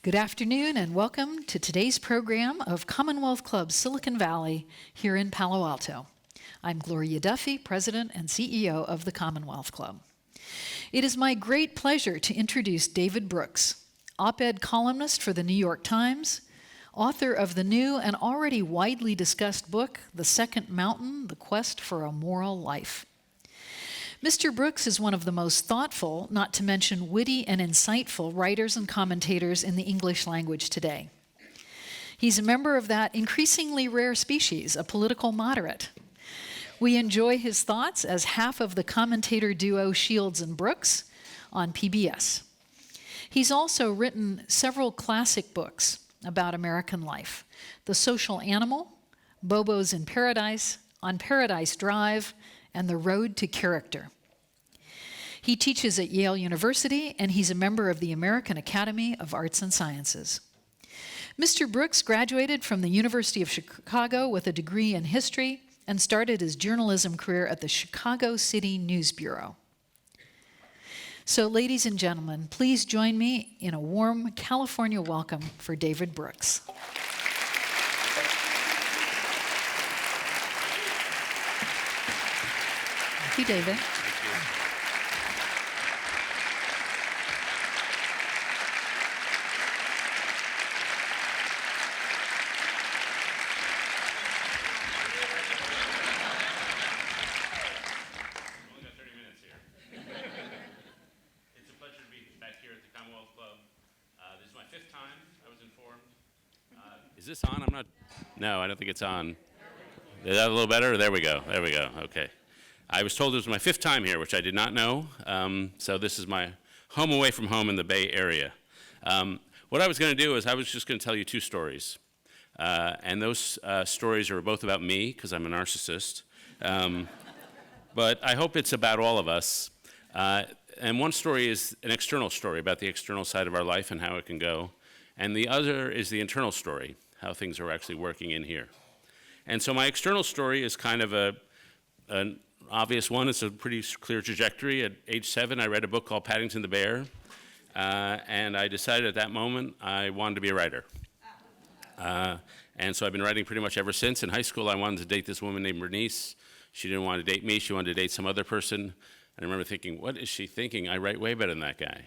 Good afternoon and welcome to today's program of Commonwealth Club Silicon Valley here in Palo Alto. I'm Gloria Duffy, President and CEO of the Commonwealth Club. It is my great pleasure to introduce David Brooks, op-ed columnist for the New York Times, author of the new and already widely discussed book, The Second Mountain, The Quest for a Moral Life. Mr. Brooks is one of the most thoughtful, not to mention witty and insightful writers and commentators in the English language today. He's a member of that increasingly rare species, a political moderate. We enjoy his thoughts as half of the commentator duo Shields and Brooks on PBS. He's also written several classic books about American life: The Social Animal, Bobo's in Paradise, On Paradise Drive, and The Road to Character. He teaches at Yale University, and he's a member of the American Academy of Arts and Sciences. Mr. Brooks graduated from the University of Chicago with a degree in history and started his journalism career at the Chicago City News Bureau. So, ladies and gentlemen, please join me in a warm California welcome for David Brooks. Thank you, David. Is this on? No, I don't think it's on. Is that a little better? There we go. Okay. I was told it was my fifth time here, which I did not know. So this is my home away from home in the Bay Area. What I was going to do is I was just going to tell you two stories. And those stories are both about me, because I'm a narcissist. But I hope it's about all of us. And one story is an external story about the external side of our life and how it can go. And the other is the internal story, how things are actually working in here. And so my external story is kind of an obvious one. It's a pretty clear trajectory. At age 7, I read a book called Paddington the Bear, and I decided at that moment I wanted to be a writer. And so I've been writing pretty much ever since. In high school, I wanted to date this woman named Bernice. She didn't want to date me. She wanted to date some other person. And I remember thinking, what is she thinking? I write way better than that guy.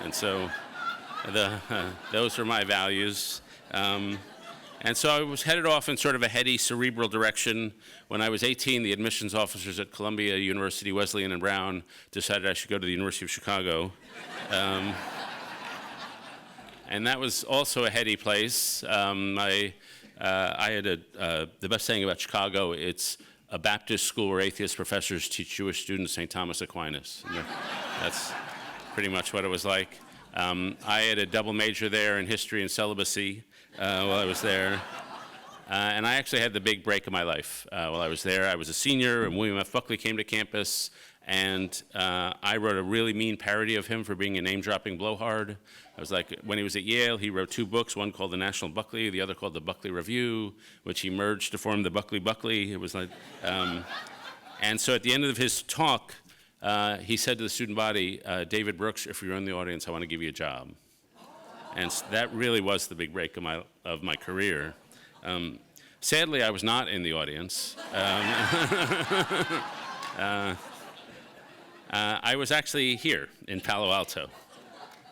And so those are my values. And so I was headed off in sort of a heady, cerebral direction. When I was 18, the admissions officers at Columbia University, Wesleyan and Brown decided I should go to the University of Chicago. And that was also a heady place. I had the best saying about Chicago, it's a Baptist school where atheist professors teach Jewish students St. Thomas Aquinas. And that's pretty much what it was like. I had a double major there in history and celibacy while I was there. And I actually had the big break of my life while I was there. I was a senior, and William F. Buckley came to campus, and I wrote a really mean parody of him for being a name-dropping blowhard. I was like, when he was at Yale, he wrote two books, one called The National Buckley, the other called The Buckley Review, which he merged to form the Buckley. It was like, and so at the end of his talk, he said to the student body, David Brooks, if you're in the audience, I want to give you a job. And that really was the big break of my career. Sadly, I was not in the audience. I was actually here in Palo Alto.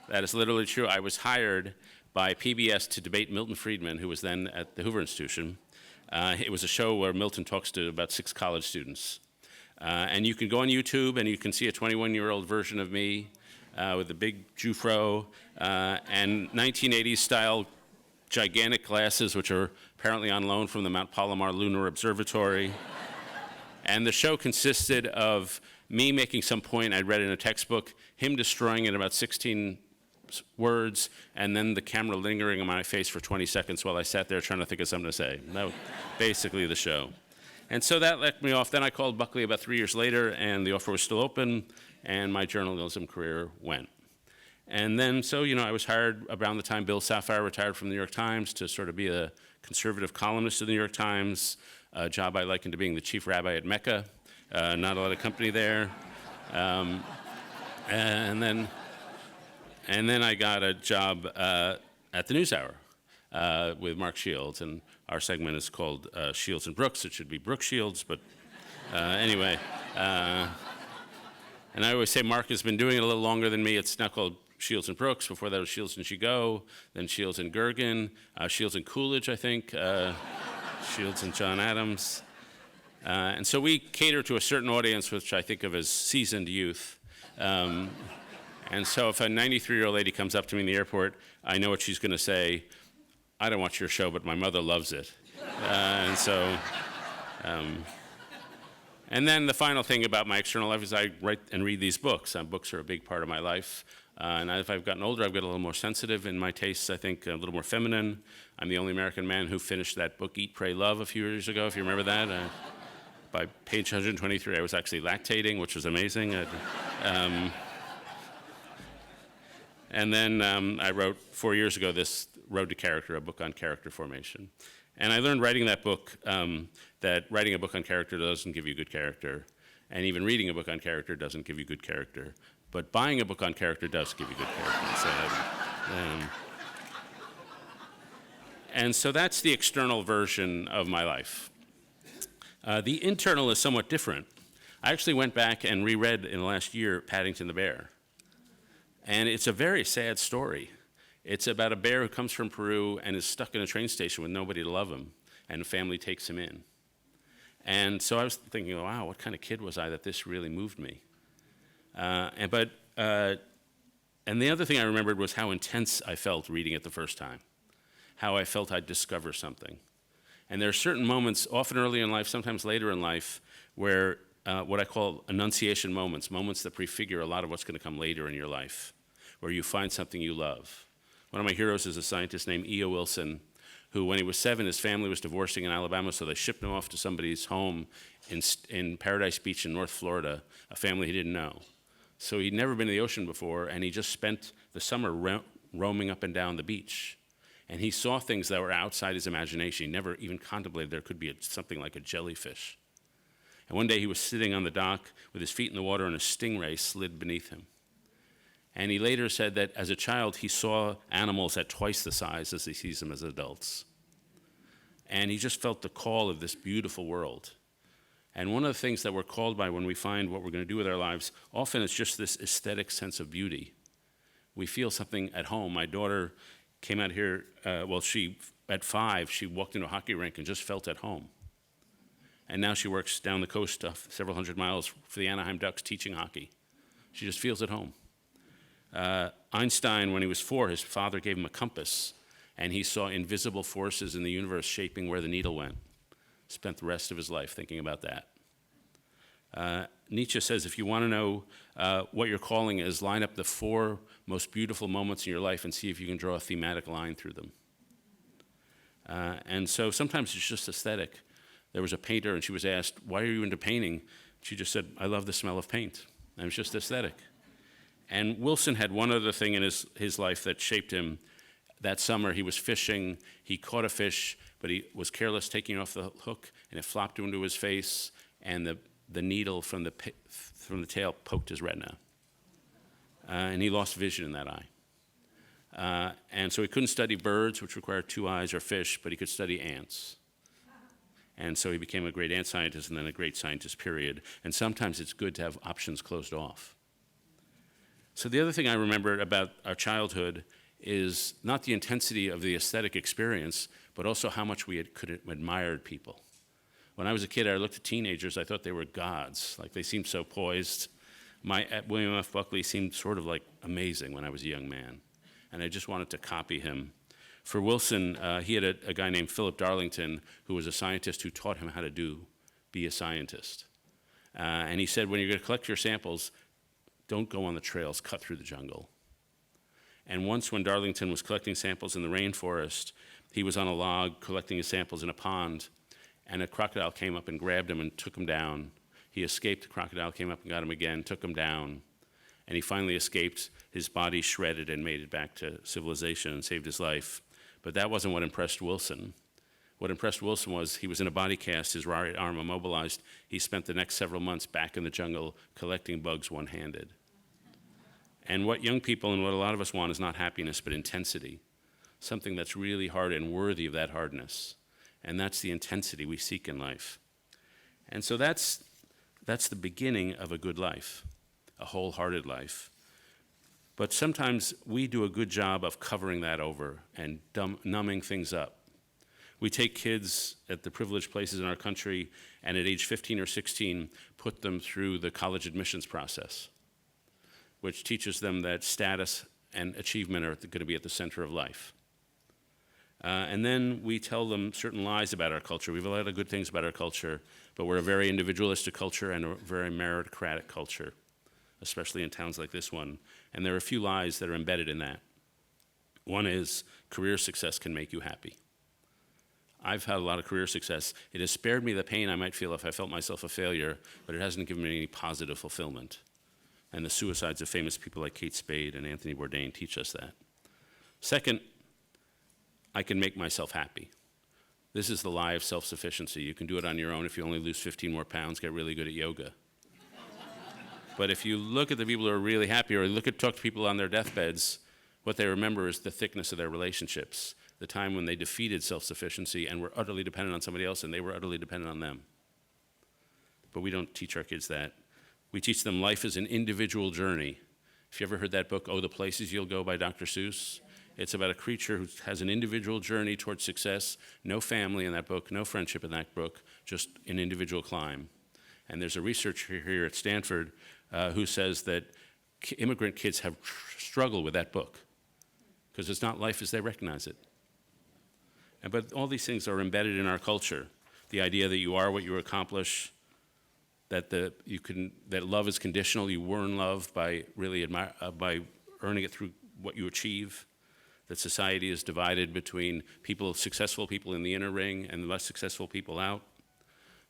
That is literally true. I was hired by PBS to debate Milton Friedman, who was then at the Hoover Institution. It was a show where Milton talks to about 6 college students. And you can go on YouTube and you can see a 21-year-old version of me with a big Jufro and 1980s style gigantic glasses, which are apparently on loan from the Mount Palomar Lunar Observatory. And the show consisted of me making some point I'd read in a textbook, him destroying it in about 16 words, and then the camera lingering on my face for 20 seconds while I sat there trying to think of something to say. That was basically the show. And so that let me off. Then I called Buckley about 3 years later, and the offer was still open, and my journalism career went. And then, so, I was hired around the time Bill Safire retired from the New York Times to sort of be a conservative columnist of the New York Times, a job I likened to being the chief rabbi at Mecca. Not a lot of company there. And then I got a job at the NewsHour with Mark Shields, and our segment is called Shields and Brooks. It should be Brooke Shields, but anyway. And I always say Mark has been doing it a little longer than me. It's now called Shields and Brooks. Before that was Shields and Shigo, then Shields and Gergen, Shields and Coolidge, I think, Shields and John Adams. And so we cater to a certain audience, which I think of as seasoned youth. And so if a 93-year-old lady comes up to me in the airport, I know what she's going to say. I don't watch your show, but my mother loves it. And so, and then the final thing about my external life is I write and read these books. Books are a big part of my life. And as I've gotten older, I've got a little more sensitive in my tastes, I think, a little more feminine. I'm the only American man who finished that book, Eat, Pray, Love, a few years ago, if you remember that. By page 123, I was actually lactating, which was amazing. And then I wrote 4 years ago this Road to Character, a book on character formation. And I learned writing that book that writing a book on character doesn't give you good character, and even reading a book on character doesn't give you good character. But buying a book on character does give you good character. And so that's the external version of my life. The internal is somewhat different. I actually went back and reread in the last year Paddington the Bear. And it's a very sad story. It's about a bear who comes from Peru and is stuck in a train station with nobody to love him, and a family takes him in. And so I was thinking, wow, what kind of kid was I that this really moved me? And the other thing I remembered was how intense I felt reading it the first time, how I felt I'd discover something. And there are certain moments, often early in life, sometimes later in life, where what I call annunciation moments, moments that prefigure a lot of what's going to come later in your life, where you find something you love. One of my heroes is a scientist named E.O. Wilson, who, when he was 7, his family was divorcing in Alabama, so they shipped him off to somebody's home in Paradise Beach in North Florida, a family he didn't know. So he'd never been to the ocean before, and he just spent the summer roaming up and down the beach. And he saw things that were outside his imagination. He never even contemplated there could be something like a jellyfish. And one day he was sitting on the dock with his feet in the water, and a stingray slid beneath him. And he later said that as a child, he saw animals at twice the size as he sees them as adults. And he just felt the call of this beautiful world. And one of the things that we're called by when we find what we're going to do with our lives, often it's just this aesthetic sense of beauty. We feel something at home. My daughter came out here, at 5, she walked into a hockey rink and just felt at home. And now she works down the coast several hundred miles for the Anaheim Ducks teaching hockey. She just feels at home. Einstein, when he was 4, his father gave him a compass, and he saw invisible forces in the universe shaping where the needle went. Spent the rest of his life thinking about that. Nietzsche says if you want to know what your calling is, line up the 4 most beautiful moments in your life and see if you can draw a thematic line through them. And so sometimes it's just aesthetic. There was a painter, and she was asked, why are you into painting? She just said, I love the smell of paint. And it's just aesthetic. And Wilson had one other thing in his life that shaped him. That summer, he was fishing. He caught a fish, but he was careless taking off the hook, and it flopped into his face, and the needle from the tail poked his retina. And he lost vision in that eye. And so he couldn't study birds, which require 2 eyes, or fish, but he could study ants. And so he became a great ant scientist and then a great scientist, period. And sometimes it's good to have options closed off. So the other thing I remember about our childhood is not the intensity of the aesthetic experience, but also how much we could have admired people. When I was a kid, I looked at teenagers, I thought they were gods. Like, they seemed so poised. William F. Buckley seemed sort of like amazing when I was a young man. And I just wanted to copy him. For Wilson, he had a guy named Philip Darlington who was a scientist who taught him how to be a scientist. And he said, when you're going to collect your samples, don't go on the trails, cut through the jungle. And once when Darlington was collecting samples in the rainforest, he was on a log collecting his samples in a pond, and a crocodile came up and grabbed him and took him down. He escaped, the crocodile came up and got him again, took him down, and he finally escaped, his body shredded and made it back to civilization and saved his life. But that wasn't what impressed Wilson. What impressed Wilson was he was in a body cast, his right arm immobilized. He spent the next several months back in the jungle collecting bugs one-handed. And what young people and what a lot of us want is not happiness, but intensity. something that's really hard and worthy of that hardness. And that's the intensity we seek in life. And so that's the beginning of a good life, a wholehearted life. But sometimes we do a good job of covering that over and numbing things up. We take kids at the privileged places in our country and at age 15 or 16 put them through the college admissions process, which teaches them that status and achievement are going to be at the center of life. And then we tell them certain lies about our culture. We have a lot of good things about our culture, but we're a very individualistic culture and a very meritocratic culture, especially in towns like this one. And there are a few lies that are embedded in that. One is career success can make you happy. I've had a lot of career success. It has spared me the pain I might feel if I felt myself a failure, but it hasn't given me any positive fulfillment. And the suicides of famous people like Kate Spade and Anthony Bourdain teach us that. Second, I can make myself happy. This is the lie of self-sufficiency. You can do it on your own if you only lose 15 more pounds, get really good at yoga. But if you look at the people who are really happy, or talk to people on their deathbeds, what they remember is the thickness of their relationships, the time when they defeated self-sufficiency and were utterly dependent on somebody else and they were utterly dependent on them. But we don't teach our kids that. We teach them life is an individual journey. If you ever heard that book, Oh, the Places You'll Go by Dr. Seuss, it's about a creature who has an individual journey towards success, no family in that book, no friendship in that book, just an individual climb. And there's a researcher here at Stanford who says that immigrant kids have struggled with that book because it's not life as they recognize it. But all these things are embedded in our culture. The idea that you are what you accomplish, that love is conditional. You earn love by by earning it through what you achieve. That society is divided between successful people in the inner ring and less successful people out.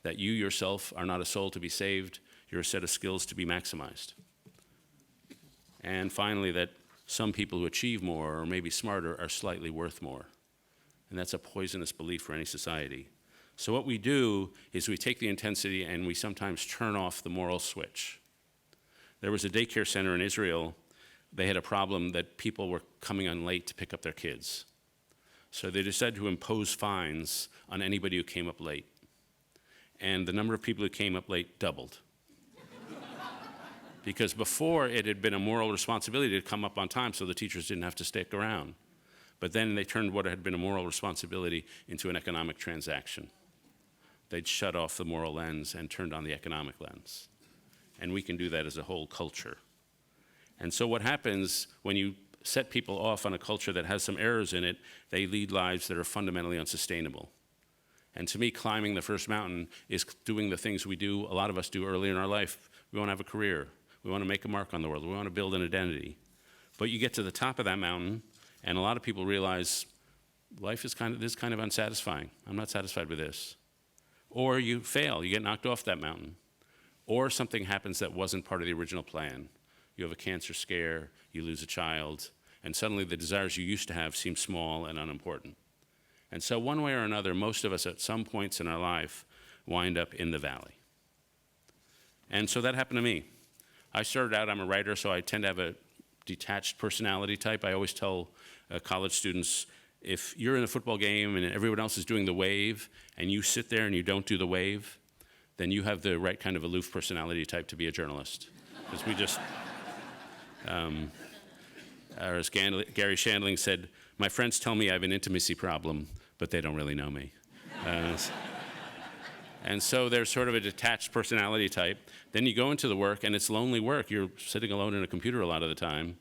That you yourself are not a soul to be saved. You're a set of skills to be maximized. And finally, that some people who achieve more or maybe smarter are slightly worth more. And that's a poisonous belief for any society. So what we do is we take the intensity and we sometimes turn off the moral switch. There was a daycare center in Israel. They had a problem that people were coming on late to pick up their kids. So they decided to impose fines on anybody who came up late. And the number of people who came up late doubled. Because before it had been a moral responsibility to come up on time so the teachers didn't have to stick around. But then they turned what had been a moral responsibility into an economic transaction. They'd shut off the moral lens and turned on the economic lens. And we can do that as a whole culture. And so what happens when you set people off on a culture that has some errors in it, they lead lives that are fundamentally unsustainable. And to me, climbing the first mountain is doing the things a lot of us do early in our life. We want to have a career. We want to make a mark on the world. We want to build an identity. But you get to the top of that mountain, and a lot of people realize life is kind of unsatisfying. I'm not satisfied with this. Or you fail, you get knocked off that mountain. Or something happens that wasn't part of the original plan. You have a cancer scare, you lose a child, and suddenly the desires you used to have seem small and unimportant. And so one way or another, most of us at some points in our life wind up in the valley. And so that happened to me. I started out, I'm a writer, so I tend to have a detached personality type. I always tell college students, if you're in a football game and everyone else is doing the wave and you sit there and you don't do the wave, then you have the right kind of aloof personality type to be a journalist. Because we just, or as Gary Shandling said, my friends tell me I have an intimacy problem, but they don't really know me. And so there's sort of a detached personality type. Then you go into the work, and it's lonely work. You're sitting alone in a computer a lot of the time.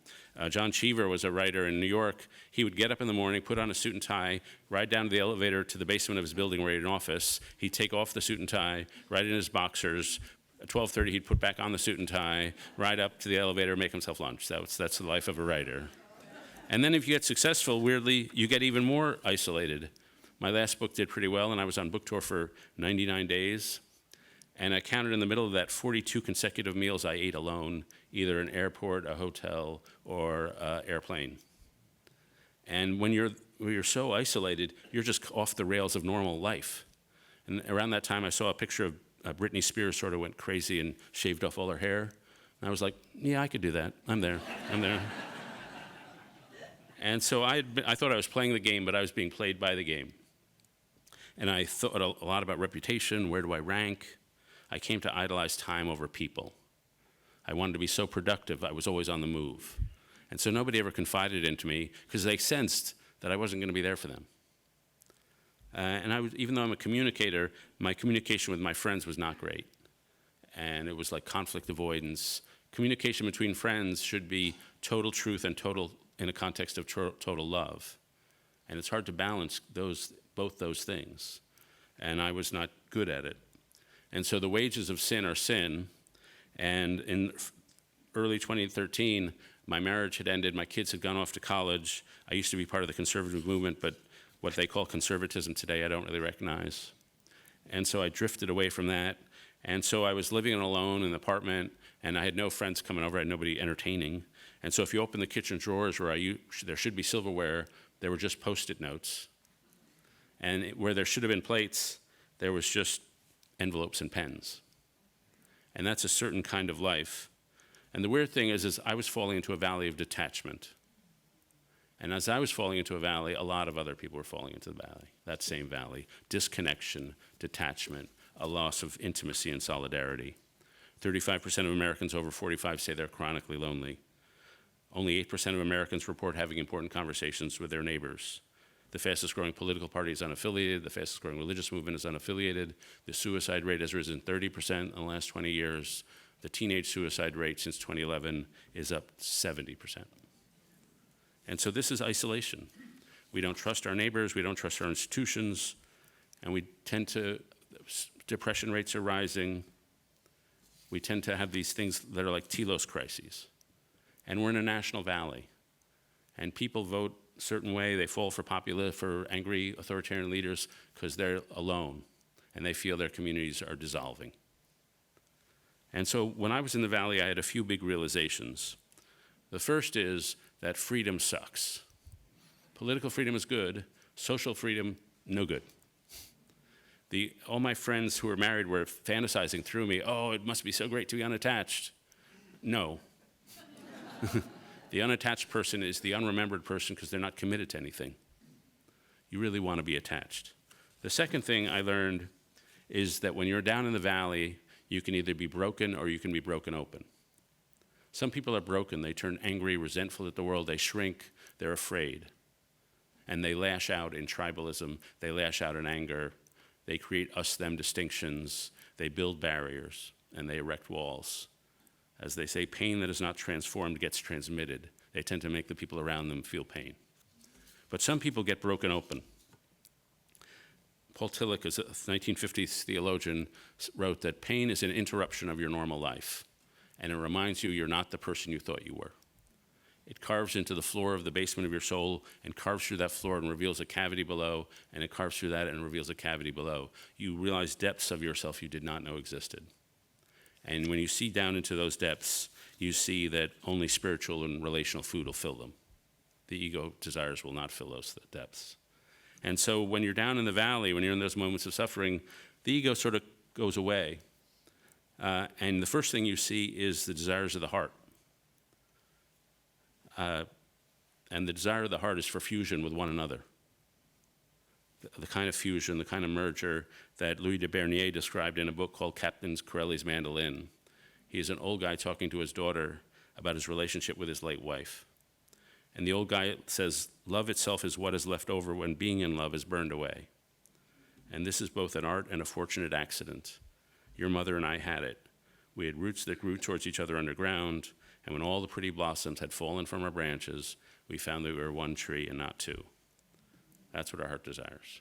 John Cheever was a writer in New York. He would get up in the morning, put on a suit and tie, ride down to the elevator to the basement of his building where he had an office. He'd take off the suit and tie, ride in his boxers. At 12:30, he'd put back on the suit and tie, ride up to the elevator, make himself lunch. That's the life of a writer. And then if you get successful, weirdly, you get even more isolated. My last book did pretty well, and I was on book tour for 99 days. And I counted in the middle of that 42 consecutive meals I ate alone, either in an airport, a hotel, or airplane. And when you're so isolated, you're just off the rails of normal life. And around that time, I saw a picture of Britney Spears sort of went crazy and shaved off all her hair. And I was like, yeah, I could do that. I'm there. And so I thought I was playing the game, but I was being played by the game. And I thought a lot about reputation. Where do I rank? I came to idolize time over people. I wanted to be so productive. I was always on the move. And so nobody ever confided into me because they sensed that I wasn't going to be there for them. Even though I'm a communicator, my communication with my friends was not great. And it was like conflict avoidance. Communication between friends should be total truth and total in a context of total love. And it's hard to balance both those things. And I was not good at it. And so the wages of sin are sin. And in early 2013, my marriage had ended. My kids had gone off to college. I used to be part of the conservative movement, but what they call conservatism today, I don't really recognize. And so I drifted away from that. And so I was living alone in an apartment, and I had no friends coming over. I had nobody entertaining. And so if you open the kitchen drawers where there should be silverware, there were just Post-it notes. And where there should have been plates, there was just envelopes and pens. And that's a certain kind of life. And the weird thing is I was falling into a valley of detachment. And as I was falling into a valley, a lot of other people were falling into the valley, that same valley. Disconnection, detachment, a loss of intimacy and solidarity. 35% of Americans over 45 say they're chronically lonely. Only 8% of Americans report having important conversations with their neighbors. The fastest growing political party is unaffiliated. The fastest growing religious movement is unaffiliated. The suicide rate has risen 30% in the last 20 years. The teenage suicide rate since 2011 is up 70%. And so this is isolation. We don't trust our neighbors. We don't trust our institutions. And depression rates are rising. We tend to have these things that are like telos crises. And we're in a national valley. And people vote a certain way. They fall for angry authoritarian leaders because they're alone. And they feel their communities are dissolving. And so when I was in the valley, I had a few big realizations. The first is that freedom sucks. Political freedom is good. Social freedom, no good. All my friends who were married were fantasizing through me, oh, it must be so great to be unattached. No. The unattached person is the unremembered person because they're not committed to anything. You really want to be attached. The second thing I learned is that when you're down in the valley, you can either be broken or you can be broken open. Some people are broken. They turn angry, resentful at the world. They shrink. They're afraid. And they lash out in tribalism. They lash out in anger. They create us-them distinctions. They build barriers, and they erect walls. As they say, pain that is not transformed gets transmitted. They tend to make the people around them feel pain. But some people get broken open. Paul Tillich, a 1950s theologian, wrote that pain is an interruption of your normal life, and it reminds you you're not the person you thought you were. It carves into the floor of the basement of your soul and carves through that floor and reveals a cavity below, and it carves through that and reveals a cavity below. You realize depths of yourself you did not know existed. And when you see down into those depths, you see that only spiritual and relational food will fill them. The ego desires will not fill those depths. And so when you're down in the valley, when you're in those moments of suffering, the ego sort of goes away. And the first thing you see is the desires of the heart. And the desire of the heart is for fusion with one another. The kind of fusion, the kind of merger that Louis de Bernier described in a book called Captain Corelli's Mandolin. He's an old guy talking to his daughter about his relationship with his late wife. And the old guy says, love itself is what is left over when being in love is burned away. And this is both an art and a fortunate accident. Your mother and I had it. We had roots that grew towards each other underground, and when all the pretty blossoms had fallen from our branches, we found that we were one tree and not two. That's what our heart desires.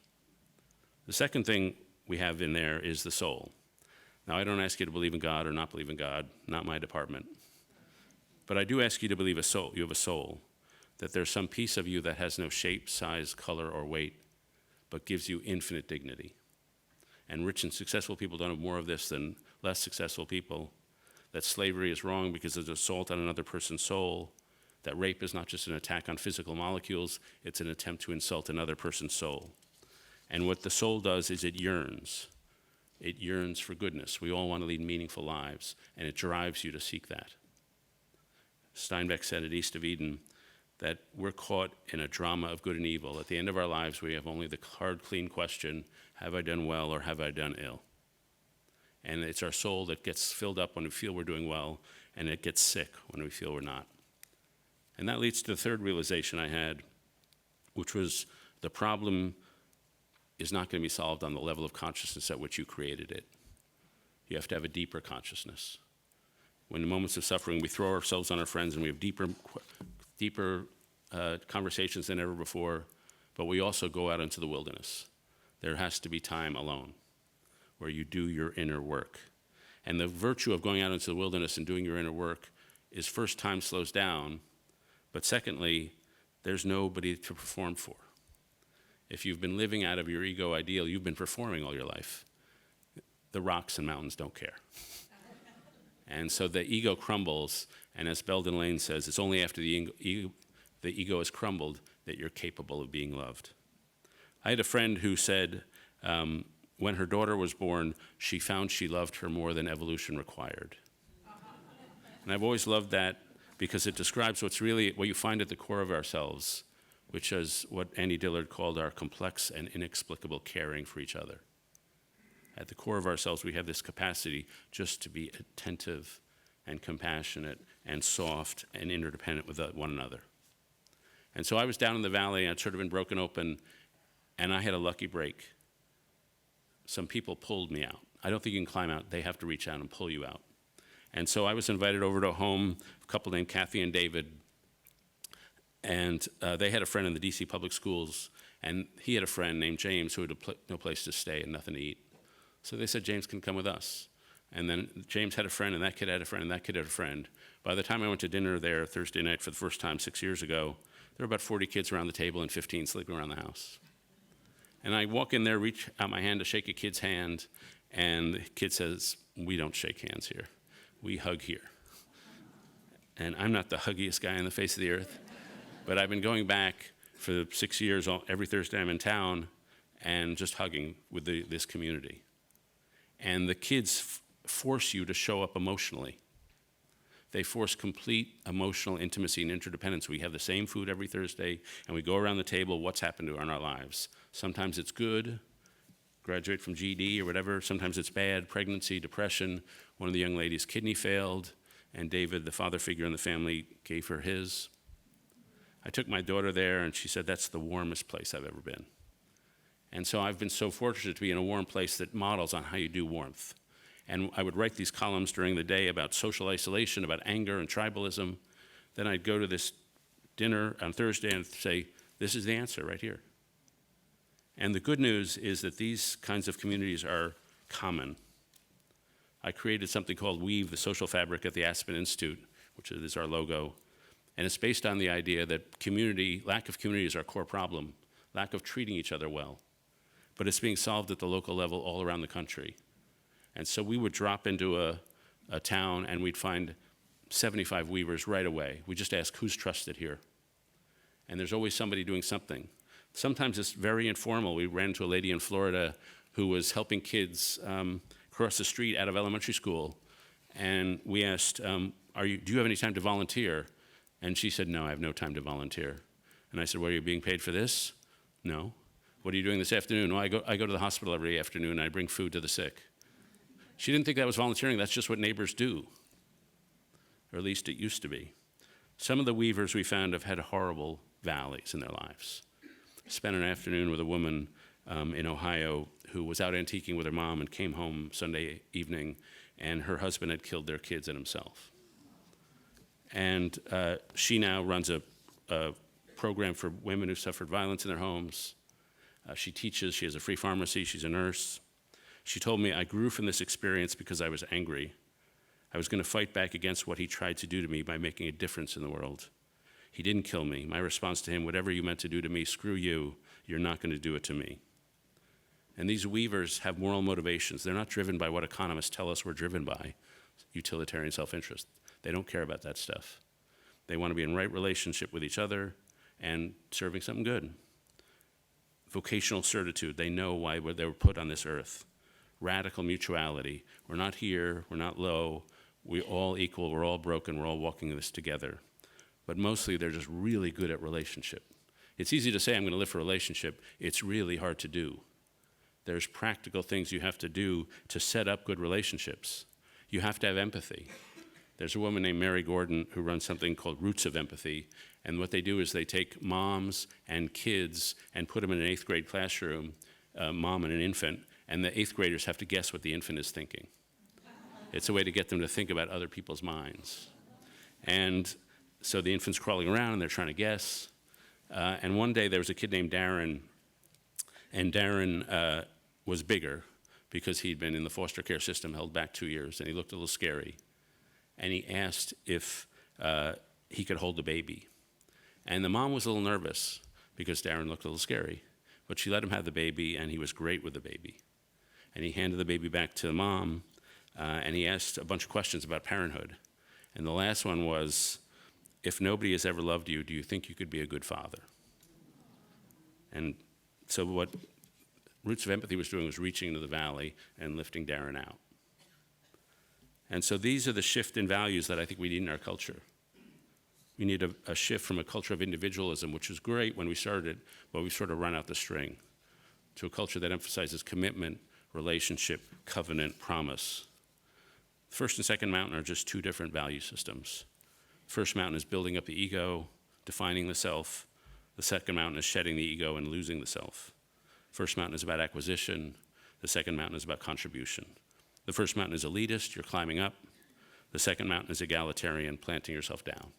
The second thing we have in there is the soul. Now, I don't ask you to believe in God or not believe in God, not my department. But I do ask you to believe a soul. You have a soul, that there's some piece of you that has no shape, size, color, or weight, but gives you infinite dignity. And rich and successful people don't have more of this than less successful people. That slavery is wrong because it's assault on another person's soul. That rape is not just an attack on physical molecules, it's an attempt to insult another person's soul. And what the soul does is it yearns. It yearns for goodness. We all want to lead meaningful lives, and it drives you to seek that. Steinbeck said at East of Eden, that we're caught in a drama of good and evil. At the end of our lives, we have only the hard, clean question, have I done well or have I done ill? And it's our soul that gets filled up when we feel we're doing well, and it gets sick when we feel we're not. And that leads to the third realization I had, which was the problem is not going to be solved on the level of consciousness at which you created it. You have to have a deeper consciousness. When in moments of suffering, we throw ourselves on our friends and we have deeper conversations than ever before, but we also go out into the wilderness. There has to be time alone where you do your inner work. And the virtue of going out into the wilderness and doing your inner work is, first, time slows down, but secondly, there's nobody to perform for. If you've been living out of your ego ideal, you've been performing all your life. The rocks and mountains don't care. And so the ego crumbles, and as Belden Lane says, it's only after the ego has crumbled that you're capable of being loved. I had a friend who said when her daughter was born, she found she loved her more than evolution required. And I've always loved that because it describes what you find at the core of ourselves, which is what Annie Dillard called our complex and inexplicable caring for each other. At the core of ourselves, we have this capacity just to be attentive and compassionate and soft and interdependent with one another. And so I was down in the valley, I'd sort of been broken open, and I had a lucky break. Some people pulled me out. I don't think you can climb out. They have to reach out and pull you out. And so I was invited over to a home, a couple named Kathy and David, and they had a friend in the DC public schools, and he had a friend named James who had no place to stay and nothing to eat. So they said, James can come with us. And then James had a friend, and that kid had a friend, and that kid had a friend. By the time I went to dinner there Thursday night for the first time 6 years ago, there were about 40 kids around the table and 15 sleeping around the house. And I walk in there, reach out my hand to shake a kid's hand, and the kid says, we don't shake hands here. We hug here. And I'm not the huggiest guy on the face of the earth, but I've been going back for 6 years, every Thursday I'm in town, and just hugging with this community. And the kids force you to show up emotionally. They force complete emotional intimacy and interdependence. We have the same food every Thursday, and we go around the table, what's happened to in our lives. Sometimes it's good, graduate from GED or whatever. Sometimes it's bad, pregnancy, depression. One of the young ladies' kidney failed, and David, the father figure in the family, gave her his. I took my daughter there, and she said, that's the warmest place I've ever been. And so I've been so fortunate to be in a warm place that models on how you do warmth. And I would write these columns during the day about social isolation, about anger and tribalism. Then I'd go to this dinner on Thursday and say, this is the answer right here. And the good news is that these kinds of communities are common. I created something called Weave, the Social Fabric at the Aspen Institute, which is our logo. And it's based on the idea that lack of community is our core problem, lack of treating each other well. But it's being solved at the local level all around the country. And so we would drop into a town and we'd find 75 weavers right away. We just ask, who's trusted here? And there's always somebody doing something. Sometimes it's very informal. We ran into a lady in Florida who was helping kids cross the street out of elementary school. And we asked, do you have any time to volunteer? And she said, no, I have no time to volunteer. And I said, well, are you being paid for this? No. What are you doing this afternoon? Well, I go to the hospital every afternoon and I bring food to the sick. She didn't think that was volunteering. That's just what neighbors do. Or at least it used to be. Some of the weavers we found have had horrible valleys in their lives. I spent an afternoon with a woman in Ohio who was out antiquing with her mom and came home Sunday evening, and her husband had killed their kids and himself. And she now runs a program for women who suffered violence in their homes. She teaches, she has a free pharmacy, she's a nurse. She told me, I grew from this experience because I was angry. I was going to fight back against what he tried to do to me by making a difference in the world. He didn't kill me. My response to him, whatever you meant to do to me, screw you, you're not going to do it to me. And these weavers have moral motivations. They're not driven by what economists tell us we're driven by, utilitarian self-interest. They don't care about that stuff. They want to be in right relationship with each other and serving something good. Vocational certitude, they know why they were put on this earth. Radical mutuality, we're not here, we're not low, we're all equal, we're all broken, we're all walking this together. but mostly they're just really good at relationship. It's easy to say, I'm going to live for a relationship. It's really hard to do. There's practical things you have to do to set up good relationships. You have to have empathy. There's a woman named Mary Gordon who runs something called Roots of Empathy, and what they do is they take moms and kids and put them in an 8th grade classroom, a mom and an infant, and the 8th graders have to guess what the infant is thinking. It's a way to get them to think about other people's minds. And so the infant's crawling around and they're trying to guess. And one day there was a kid named Darren, and Darren was bigger because he'd been in the foster care system, held back 2 years, and he looked a little scary. And he asked if he could hold the baby. And the mom was a little nervous because Darren looked a little scary. But she let him have the baby, and he was great with the baby. And he handed the baby back to the mom, and he asked a bunch of questions about parenthood. And the last one was, if nobody has ever loved you, do you think you could be a good father? And so what Roots of Empathy was doing was reaching into the valley and lifting Darren out. And so these are the shift in values that I think we need in our culture. We need a shift from a culture of individualism, which was great when we started, but we've sort of run out the string, to a culture that emphasizes commitment, relationship, covenant, promise. First and second mountain are just two different value systems. First mountain is building up the ego, defining the self. The second mountain is shedding the ego and losing the self. First mountain is about acquisition. The second mountain is about contribution. The first mountain is elitist, you're climbing up. The second mountain is egalitarian, planting yourself down.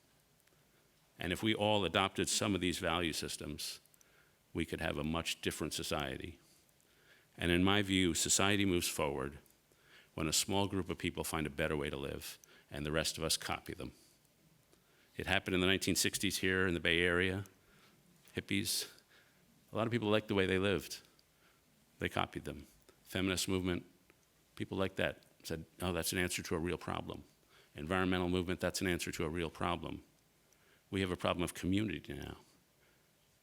And if we all adopted some of these value systems, we could have a much different society. And in my view, society moves forward when a small group of people find a better way to live and the rest of us copy them. It happened in the 1960s here in the Bay Area. Hippies, a lot of people liked the way they lived. They copied them. Feminist movement, people like that said, oh, that's an answer to a real problem. Environmental movement, that's an answer to a real problem. We have a problem of community now,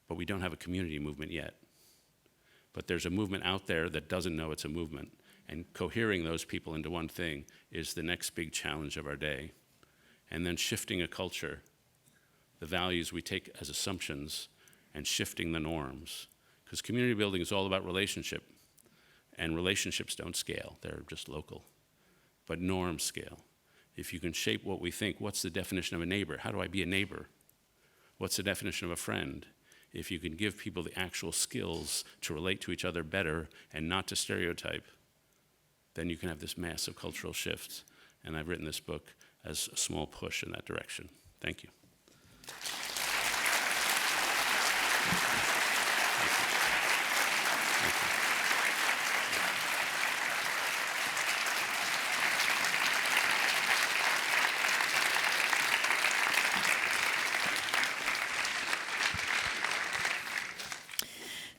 but we don't have a community movement yet. But there's a movement out there that doesn't know it's a movement, and cohering those people into one thing is the next big challenge of our day. And then shifting a culture, the values we take as assumptions, and shifting the norms. Because community building is all about relationship, and relationships don't scale, they're just local. But norms scale. If you can shape what we think, what's the definition of a neighbor? How do I be a neighbor? What's the definition of a friend? If you can give people the actual skills to relate to each other better and not to stereotype, then you can have this massive cultural shift. And I've written this book as a small push in that direction. Thank you.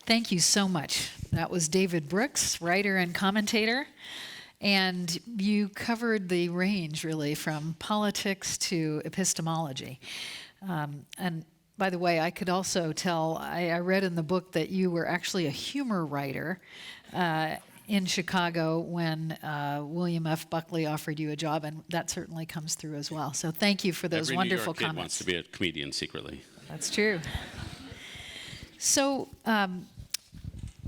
Thank you so much. That was David Brooks, writer and commentator. And you covered the range, really, from politics to epistemology. And by the way, I could also tell, I read in the book that you were actually a humor writer in Chicago when William F. Buckley offered you a job, and that certainly comes through as well. So thank you for those wonderful Every New York kid comments. wants to be a comedian secretly. That's true. So,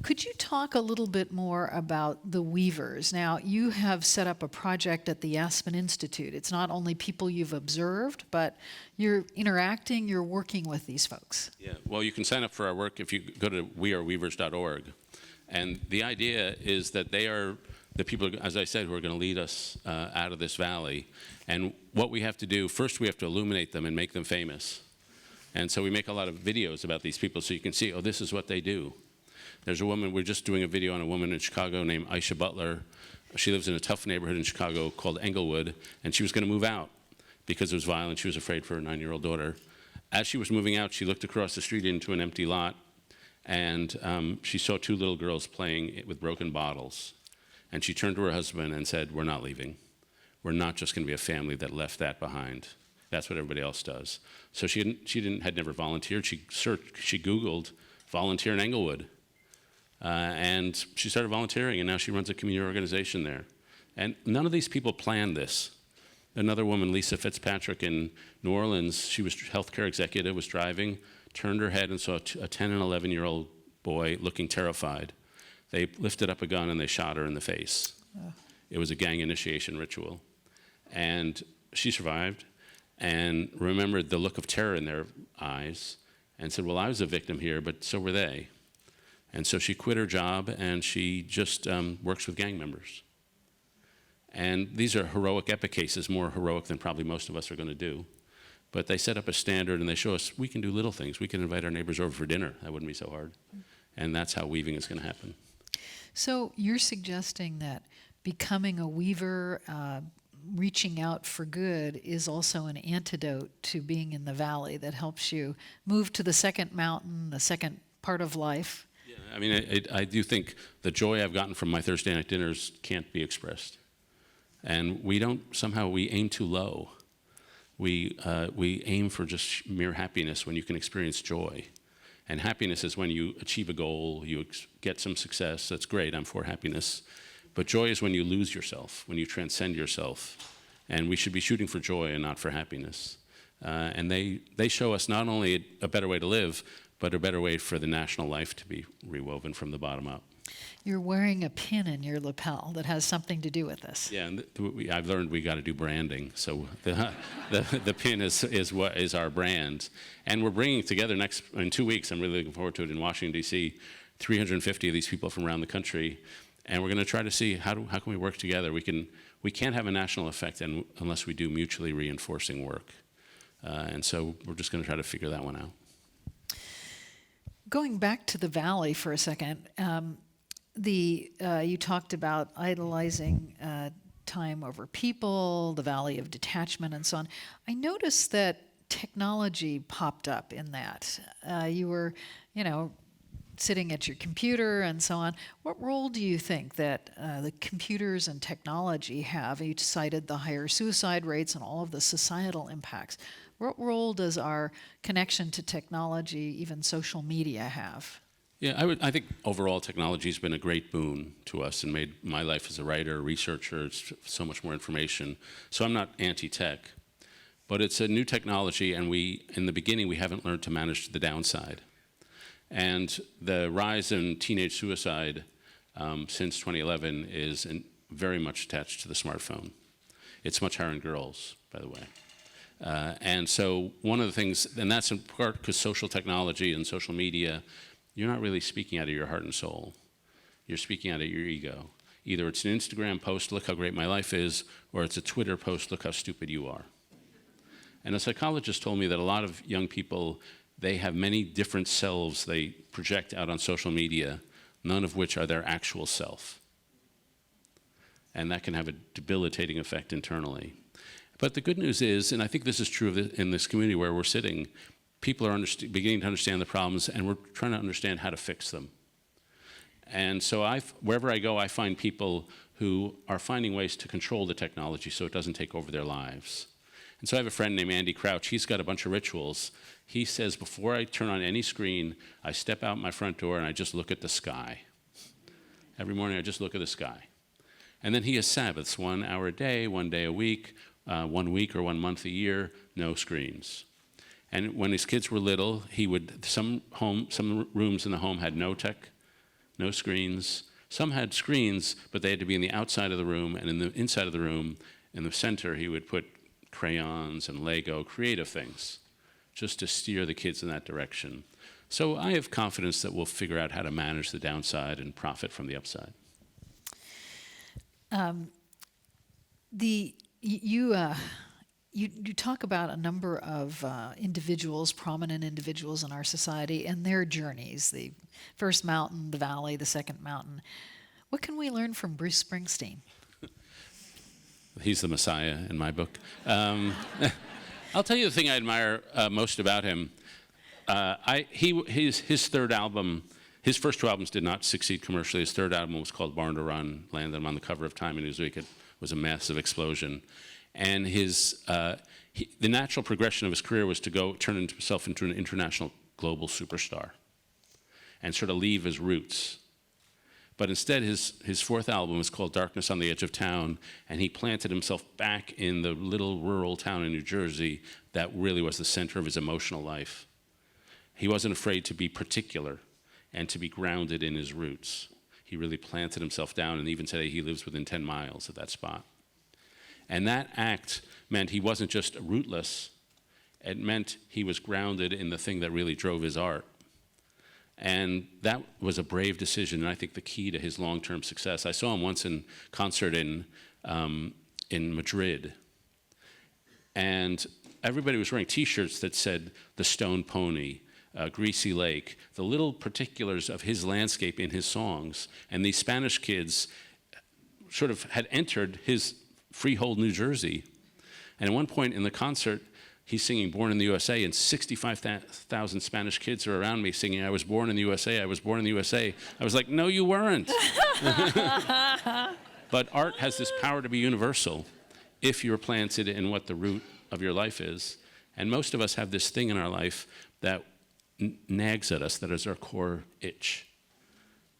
could you talk a little bit more about the Weavers? Now, you have set up a project at the Aspen Institute. It's not only people you've observed, but you're interacting, you're working with these folks. Yeah, well, you can sign up for our work if you go to weareweavers.org. And the idea is that they are the people, as I said, who are going to lead us out of this valley. And what we have to do, first we have to illuminate them and make them famous. And so we make a lot of videos about these people so you can see, oh, this is what they do. There's a woman, we're just doing a video on a woman in Chicago named Aisha Butler. She lives in a tough neighborhood in Chicago called Englewood, and she was going to move out because it was violent. She was afraid for her 9-year-old daughter. As she was moving out, she looked across the street into an empty lot, and she saw 2 little girls playing with broken bottles. And she turned to her husband and said, we're not leaving. We're not just going to be a family that left that behind. That's what everybody else does. So she had never volunteered. She Googled volunteer in Englewood. And she started volunteering, and now she runs a community organization there. And none of these people planned this. Another woman, Lisa Fitzpatrick in New Orleans, she was a healthcare executive, was driving, turned her head and saw a 10 and 11-year-old boy looking terrified. They lifted up a gun and they shot her in the face. It was a gang initiation ritual. And she survived and remembered the look of terror in their eyes and said, well, I was a victim here, but so were they. And so she quit her job and she just works with gang members. And these are heroic epic cases, more heroic than probably most of us are going to do. But they set up a standard and they show us we can do little things. We can invite our neighbors over for dinner. That wouldn't be so hard. And that's how weaving is going to happen. So you're suggesting that becoming a weaver, reaching out for good, is also an antidote to being in the valley that helps you move to the second mountain, the second part of life. Yeah, I mean, I do think the joy I've gotten from my Thursday night dinners can't be expressed. And we aim too low. We aim for just mere happiness when you can experience joy. And happiness is when you achieve a goal, you get some success. That's great, I'm for happiness. But joy is when you lose yourself, when you transcend yourself. And we should be shooting for joy and not for happiness. And they show us not only a better way to live, but a better way for the national life to be rewoven from the bottom up. You're wearing a pin in your lapel that has something to do with this. Yeah, and I've learned we got to do branding. So the pin is what is our brand, and we're bringing together in 2 weeks. I'm really looking forward to it in Washington D.C. 350 of these people from around the country, and we're going to try to see how can we work together. We can't have a national effect unless we do mutually reinforcing work, and so we're just going to try to figure that one out. Going back to the valley for a second. You talked about idolizing time over people, the valley of detachment, and so on. I noticed that technology popped up in that. You were, sitting at your computer and so on. What role do you think that the computers and technology have? You cited the higher suicide rates and all of the societal impacts. What role does our connection to technology, even social media, have? Yeah, I think overall technology has been a great boon to us and made my life as a writer, a researcher, it's so much more information. So I'm not anti-tech, but it's a new technology, and in the beginning, we haven't learned to manage the downside. And the rise in teenage suicide since 2011 is very much attached to the smartphone. It's much higher in girls, by the way. And so one of the things, and that's in part because social technology and social media, you're not really speaking out of your heart and soul. You're speaking out of your ego. Either it's an Instagram post, look how great my life is, or it's a Twitter post, look how stupid you are. And a psychologist told me that a lot of young people, they have many different selves they project out on social media, none of which are their actual self. And that can have a debilitating effect internally. But the good news is, and I think this is true in this community where we're sitting, people are beginning to understand the problems, and we're trying to understand how to fix them. And so wherever I go, I find people who are finding ways to control the technology so it doesn't take over their lives. And so I have a friend named Andy Crouch. He's got a bunch of rituals. He says, before I turn on any screen, I step out my front door and I just look at the sky. Every morning I just look at the sky. And then he has Sabbaths, 1 hour a day, 1 day a week, 1 week or 1 month a year, no screens. And when his kids were little, some rooms in the home had no tech, no screens. Some had screens, but they had to be in the outside of the room, and in the inside of the room, in the center, he would put crayons and Lego, creative things, just to steer the kids in that direction. So I have confidence that we'll figure out how to manage the downside and profit from the upside. You talk about a number of individuals, prominent individuals in our society, and their journeys, the first mountain, the valley, the second mountain. What can we learn from Bruce Springsteen? He's the Messiah in my book. I'll tell you the thing I admire most about him. His third album, his first 2 albums did not succeed commercially. His third album was called Born to Run, landed him on the cover of Time and Newsweek. It was a massive explosion. And the natural progression of his career was to turn himself into an international global superstar and sort of leave his roots. But instead, his fourth album was called Darkness on the Edge of Town, and he planted himself back in the little rural town in New Jersey that really was the center of his emotional life. He wasn't afraid to be particular and to be grounded in his roots. He really planted himself down, and even today he lives within 10 miles of that spot. And that act meant he wasn't just rootless, it meant he was grounded in the thing that really drove his art. And that was a brave decision, and I think the key to his long-term success. I saw him once in concert in Madrid, and everybody was wearing T-shirts that said "The Stone Pony," Greasy Lake, the little particulars of his landscape in his songs. And these Spanish kids sort of had entered his freehold New Jersey. And at one point in the concert, he's singing Born in the USA, and 65,000 Spanish kids are around me singing, I was born in the USA, I was born in the USA. I was like, no, you weren't. But art has this power to be universal if you're planted in what the root of your life is. And most of us have this thing in our life that nags at us, that is our core itch.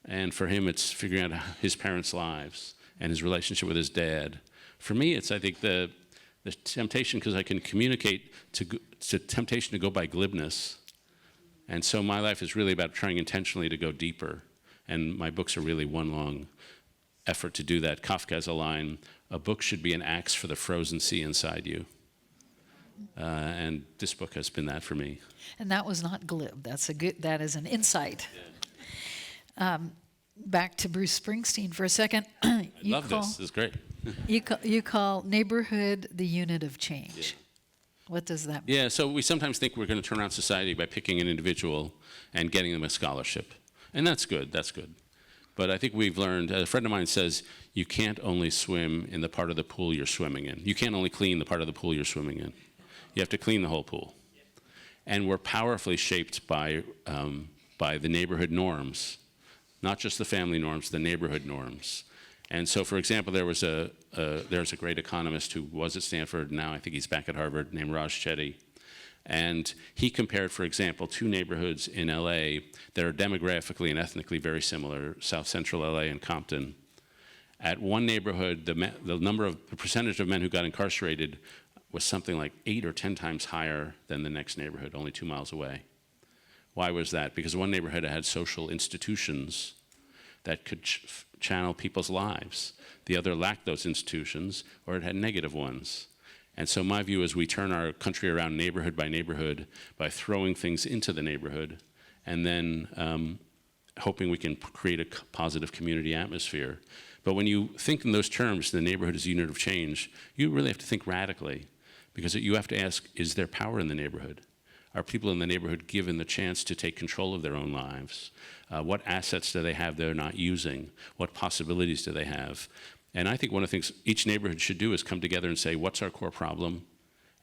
And for him, it's figuring out his parents' lives and his relationship with his dad. For me, it's, I think, the temptation, because I can communicate to temptation to go by glibness. And so my life is really about trying intentionally to go deeper. And my books are really one long effort to do that. Kafka has a line, a book should be an axe for the frozen sea inside you. And this book has been that for me. And that was not glib. That is an insight. Yeah. Back to Bruce Springsteen for a second. I love this. This is great. You call neighborhood the unit of change. Yeah. What does that mean? Yeah, so we sometimes think we're going to turn around society by picking an individual and getting them a scholarship. And that's good, that's good. But I think we've learned, a friend of mine says, you can't only swim in the part of the pool you're swimming in. You can't only clean the part of the pool you're swimming in. You have to clean the whole pool. And we're powerfully shaped by the neighborhood norms, not just the family norms, the neighborhood norms. And so, for example, there's a great economist who was at Stanford, now I think he's back at Harvard, named Raj Chetty. And he compared, for example, two neighborhoods in LA that are demographically and ethnically very similar, South Central LA and Compton. At one neighborhood, the percentage of men who got incarcerated was something like 8 or 10 times higher than the next neighborhood, only 2 miles away. Why was that? Because one neighborhood had social institutions that could channel people's lives. The other lacked those institutions, or it had negative ones. And so my view is we turn our country around neighborhood by neighborhood by throwing things into the neighborhood and then hoping we can create a positive community atmosphere. But when you think in those terms, the neighborhood is a unit of change, you really have to think radically, because you have to ask, is there power in the neighborhood? Are people in the neighborhood given the chance to take control of their own lives? What assets do they have they're not using? What possibilities do they have? And I think one of the things each neighborhood should do is come together and say, what's our core problem?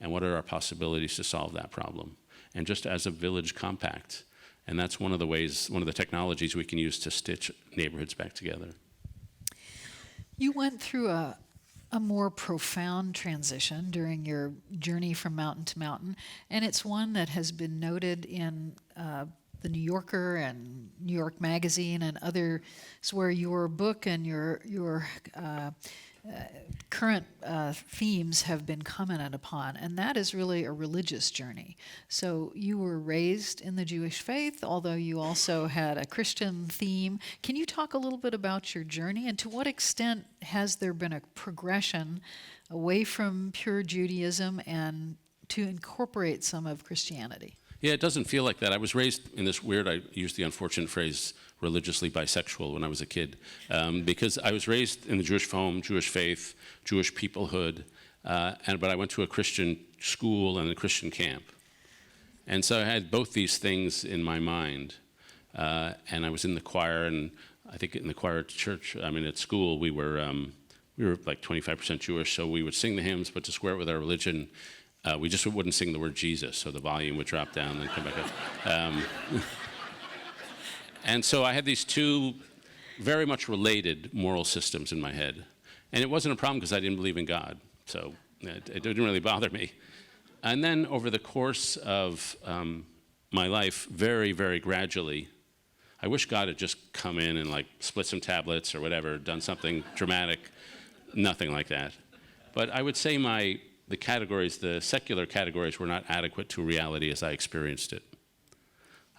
And what are our possibilities to solve that problem? And just as a village compact. And that's one of the technologies we can use to stitch neighborhoods back together. You went through a more profound transition during your journey from mountain to mountain, and it's one that has been noted in the New Yorker and New York Magazine and others, where your book and your current themes have been commented upon, and that is really a religious journey. So you were raised in the Jewish faith, although you also had a Christian theme. Can you talk a little bit about your journey, and to what extent has there been a progression away from pure Judaism and to incorporate some of Christianity? Yeah, it doesn't feel like that. I was raised in this weird, I used the unfortunate phrase, religiously bisexual when I was a kid, because I was raised in the Jewish home, Jewish faith, Jewish peoplehood, but I went to a Christian school and a Christian camp. And so I had both these things in my mind, and I was in the choir, and I think in the choir at church, at school, we were like 25% Jewish, so we would sing the hymns, but to square it with our religion, we just wouldn't sing the word Jesus, so the volume would drop down and come back up. And so I had these two very much related moral systems in my head. And it wasn't a problem because I didn't believe in God, so it didn't really bother me. And then over the course of my life, very, very gradually, I wish God had just come in and like split some tablets or whatever, done something dramatic. Nothing like that. But I would say the secular categories were not adequate to reality as I experienced it.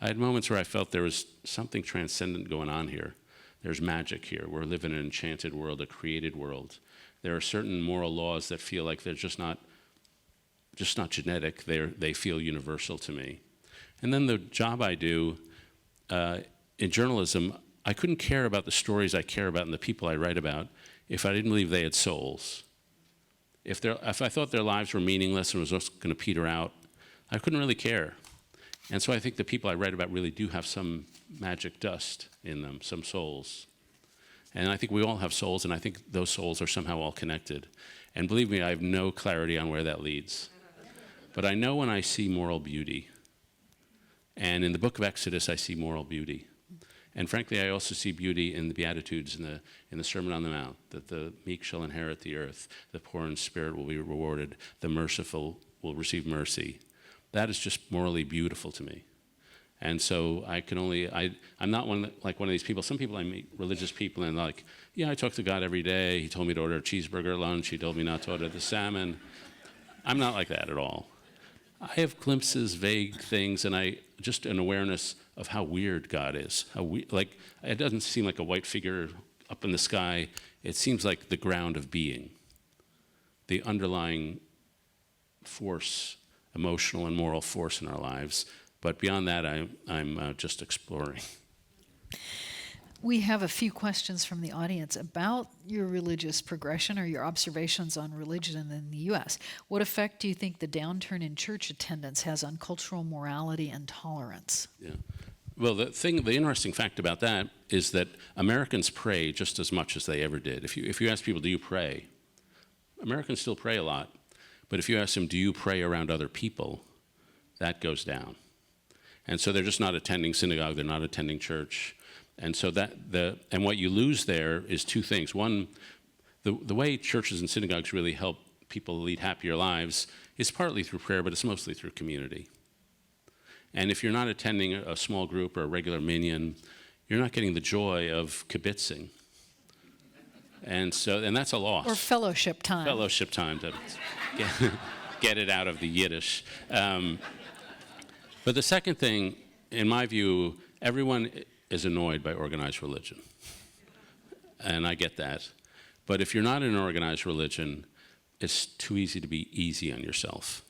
I had moments where I felt there was something transcendent going on here. There's magic here. We're living in an enchanted world, a created world. There are certain moral laws that feel like they're just not genetic. They feel universal to me. And then the job I do in journalism, I couldn't care about the stories I care about and the people I write about if I didn't believe they had souls. If I thought their lives were meaningless and was just going to peter out, I couldn't really care. And so I think the people I write about really do have some magic dust in them, some souls. And I think we all have souls, and I think those souls are somehow all connected. And believe me, I have no clarity on where that leads. But I know when I see moral beauty. And in the book of Exodus, I see moral beauty. And frankly, I also see beauty in the Beatitudes, in the Sermon on the Mount, that the meek shall inherit the earth, the poor in spirit will be rewarded, the merciful will receive mercy. That is just morally beautiful to me. And so I'm not one of these people. Some people I meet, religious people, and like, yeah, I talk to God every day. He told me to order a cheeseburger at lunch. He told me not to order the salmon. I'm not like that at all. I have glimpses, vague things, and just an awareness of how weird God is. It doesn't seem like a white figure up in the sky. It seems like the ground of being, the underlying force, emotional and moral force in our lives. But beyond that, I'm just exploring. We have a few questions from the audience about your religious progression or your observations on religion in the U.S. What effect do you think the downturn in church attendance has on cultural morality and tolerance? Yeah. Well, the interesting fact about that is that Americans pray just as much as they ever did. If you ask people, do you pray? Americans still pray a lot. But if you ask them, do you pray around other people? That goes down. And so they're just not attending synagogue, they're not attending church. And so and what you lose there is two things. One, the way churches and synagogues really help people lead happier lives is partly through prayer, but it's mostly through community. And if you're not attending a small group or a regular minyan, you're not getting the joy of kibitzing. And that's a loss. Or fellowship time. Fellowship time to get it out of the Yiddish. But the second thing, in my view, everyone is annoyed by organized religion. And I get that. But if you're not in an organized religion, it's too easy to be easy on yourself.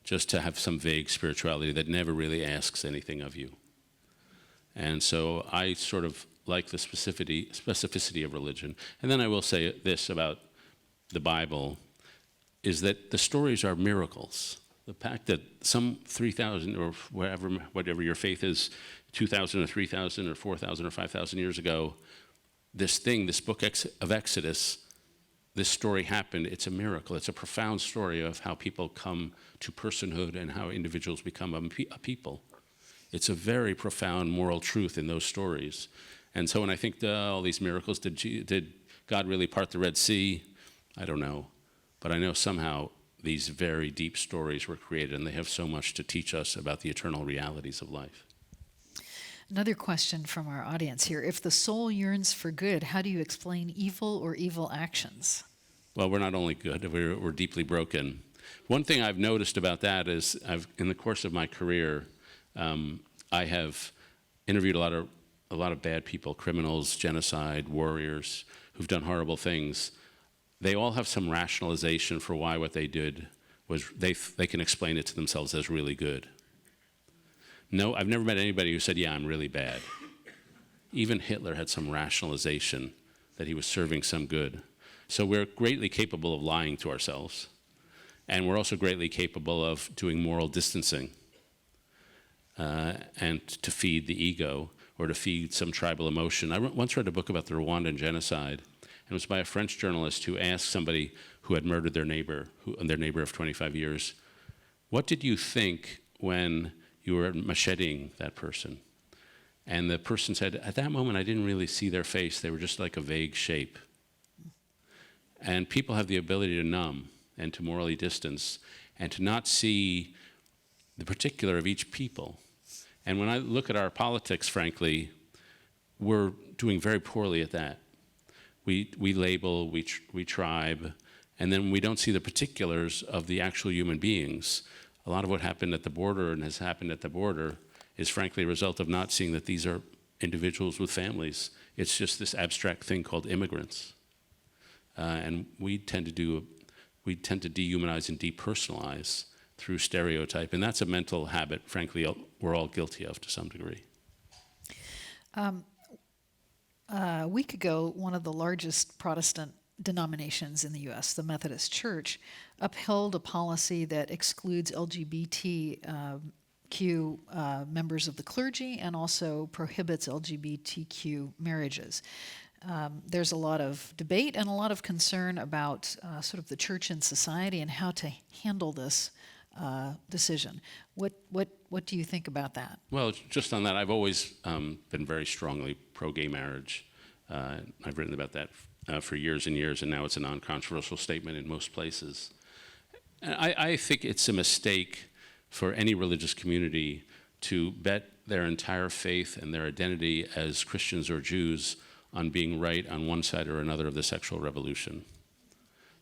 Just to have some vague spirituality that never really asks anything of you. And so I sort of like the specificity of religion. And then I will say this about the Bible, is that the stories are miracles. The fact that some 3,000 or whatever your faith is, 2,000 or 3,000 or 4,000 or 5,000 years ago, this book of Exodus, this story happened. It's a miracle. It's a profound story of how people come to personhood and how individuals become a people. It's a very profound moral truth in those stories. And so when I think all these miracles, did God really part the Red Sea? I don't know. But I know somehow these very deep stories were created, and they have so much to teach us about the eternal realities of life. Another question from our audience here. If the soul yearns for good, how do you explain evil or evil actions? Well, we're not only good, we're deeply broken. One thing I've noticed about that is in the course of my career, I have interviewed a lot of bad people, criminals, genocide, warriors, who've done horrible things. They all have some rationalization for why what they did was, they can explain it to themselves as really good. No, I've never met anybody who said, yeah, I'm really bad. Even Hitler had some rationalization that he was serving some good. So we're greatly capable of lying to ourselves. And we're also greatly capable of doing moral distancing and to feed the ego or to feed some tribal emotion. I once read a book about the Rwandan genocide, and it was by a French journalist who asked somebody who had murdered their neighbor of 25 years, what did you think when you were macheting that person? And the person said, at that moment, I didn't really see their face. They were just like a vague shape. And people have the ability to numb and to morally distance and to not see the particular of each people. And when I look at our politics, frankly, we're doing very poorly at that. We label, we tribe, and then we don't see the particulars of the actual human beings. A lot of what happened at the border and has happened at the border is frankly a result of not seeing that these are individuals with families. It's just this abstract thing called immigrants. And we tend to dehumanize and depersonalize through stereotype, and that's a mental habit, frankly, we're all guilty of to some degree. A week ago, one of the largest Protestant denominations in the U.S., the Methodist Church, upheld a policy that excludes LGBTQ members of the clergy and also prohibits LGBTQ marriages. There's a lot of debate and a lot of concern about sort of the church and society and how to handle this decision. What do you think about that? Well, just on that, I've always been very strongly pro-gay marriage. I've written about that for years and years, and now it's a non-controversial statement in most places. I think it's a mistake for any religious community to bet their entire faith and their identity as Christians or Jews on being right on one side or another of the sexual revolution.